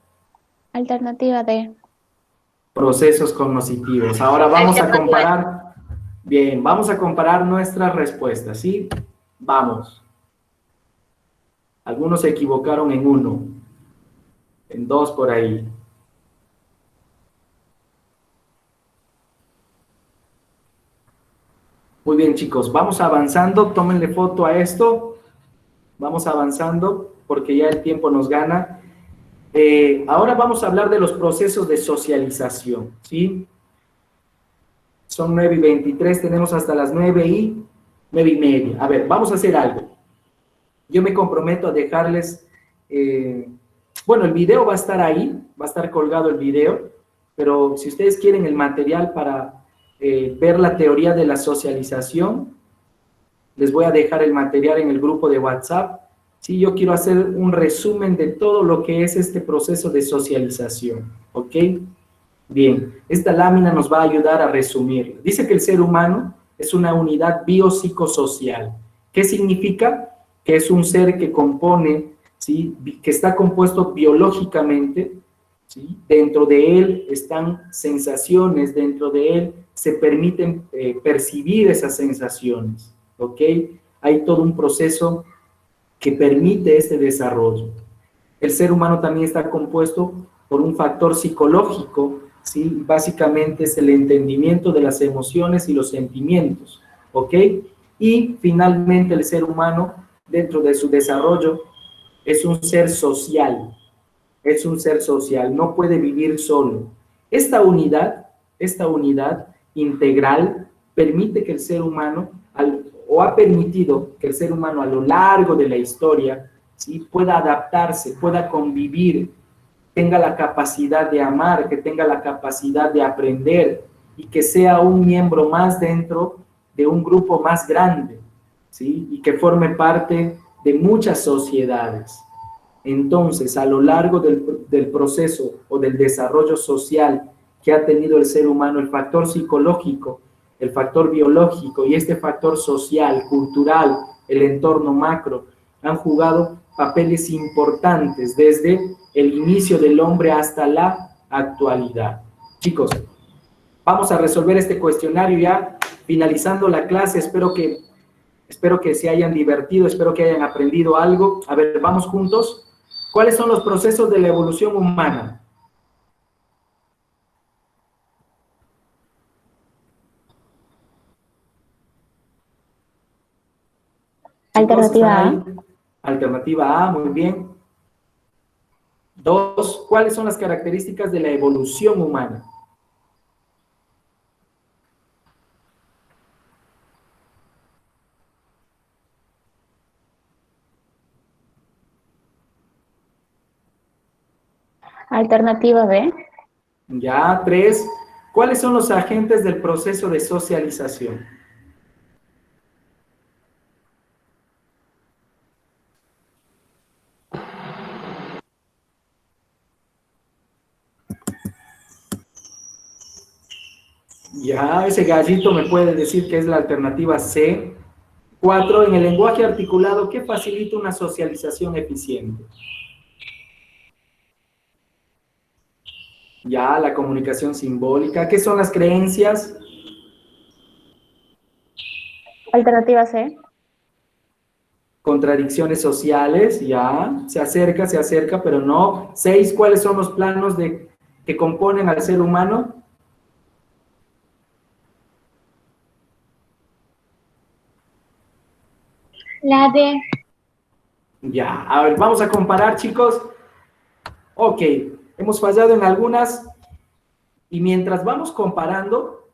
Alternativa D.
Procesos cognitivos. Ahora vamos a comparar. Bien, vamos a comparar nuestras respuestas, ¿sí? Vamos. Algunos se equivocaron en 1, en 2 por ahí. Muy bien, chicos, vamos avanzando, tómenle foto a esto. Vamos avanzando porque ya el tiempo nos gana. Ahora vamos a hablar de los procesos de socialización, ¿sí? Son 9:23, tenemos hasta las 9:30. A ver, vamos a hacer algo. Yo me comprometo a dejarles, bueno, el video va a estar ahí, va a estar colgado el video, pero si ustedes quieren el material para ver la teoría de la socialización, les voy a dejar el material en el grupo de WhatsApp. Sí, yo quiero hacer un resumen de todo lo que es este proceso de socialización, ¿ok? Bien, esta lámina nos va a ayudar a resumir. Dice que el ser humano es una unidad biopsicosocial. ¿Qué significa? Que es un ser que compone, ¿sí? Que está compuesto biológicamente, ¿sí? Dentro de él están sensaciones, dentro de él se permiten percibir esas sensaciones, ¿ok? Hay todo un proceso que permite este desarrollo. El ser humano también está compuesto por un factor psicológico, ¿sí? Básicamente es el entendimiento de las emociones y los sentimientos, ¿ok? Y finalmente el ser humano, dentro de su desarrollo, es un ser social, no puede vivir solo. Esta unidad integral permite que el ser humano, o ha permitido que el ser humano a lo largo de la historia, ¿sí? Pueda adaptarse, pueda convivir, tenga la capacidad de amar, que tenga la capacidad de aprender y que sea un miembro más dentro de un grupo más grande, ¿sí? Y que forme parte de muchas sociedades. Entonces, a lo largo del proceso o del desarrollo social que ha tenido el ser humano, el factor psicológico, el factor biológico y este factor social, cultural, el entorno macro, han jugado papeles importantes desde el inicio del hombre hasta la actualidad. Chicos, vamos a resolver este cuestionario ya finalizando la clase. Espero que se hayan divertido, espero que hayan aprendido algo. A ver, vamos juntos. ¿Cuáles son los procesos de la evolución humana?
Alternativa A.
Alternativa A, muy bien. 2, ¿cuáles son las características de la evolución humana?
Alternativa B.
Ya, 3, ¿cuáles son los agentes del proceso de socialización? Ya, ese gallito me puede decir que es la alternativa C. 4, en el lenguaje articulado, ¿qué facilita una socialización eficiente? Ya, la comunicación simbólica. ¿Qué son las creencias?
Alternativa C.
Contradicciones sociales, ya, se acerca, pero no. 6, ¿cuáles son los planos que componen al ser humano?
La D.
Ya, a ver, vamos a comparar, chicos. Ok, hemos fallado en algunas, y mientras vamos comparando,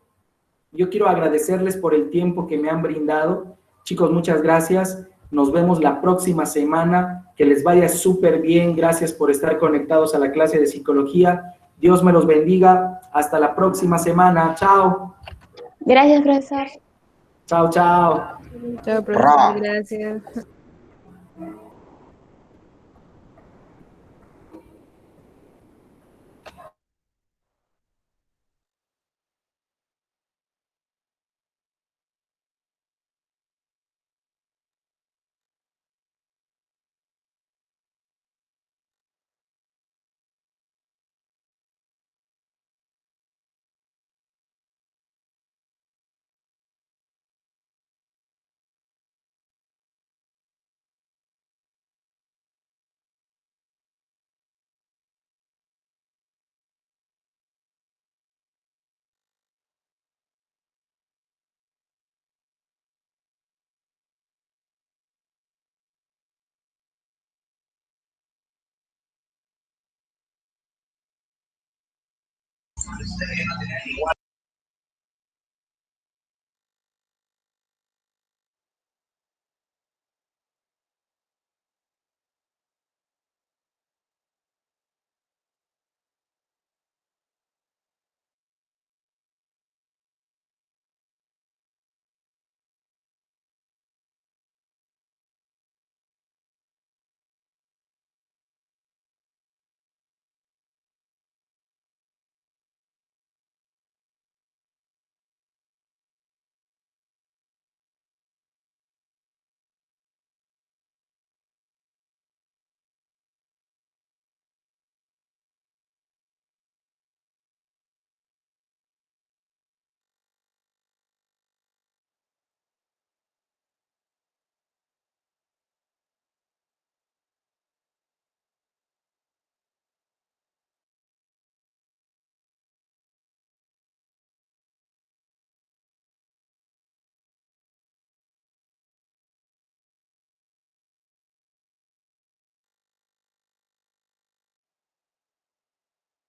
yo quiero agradecerles por el tiempo que me han brindado. Chicos, muchas gracias. Nos vemos la próxima semana. Que les vaya súper bien. Gracias por estar conectados a la clase de psicología. Dios me los bendiga. Hasta la próxima semana. Chao.
Gracias, profesor.
Chao, chao.
Chao, profesor. Gracias.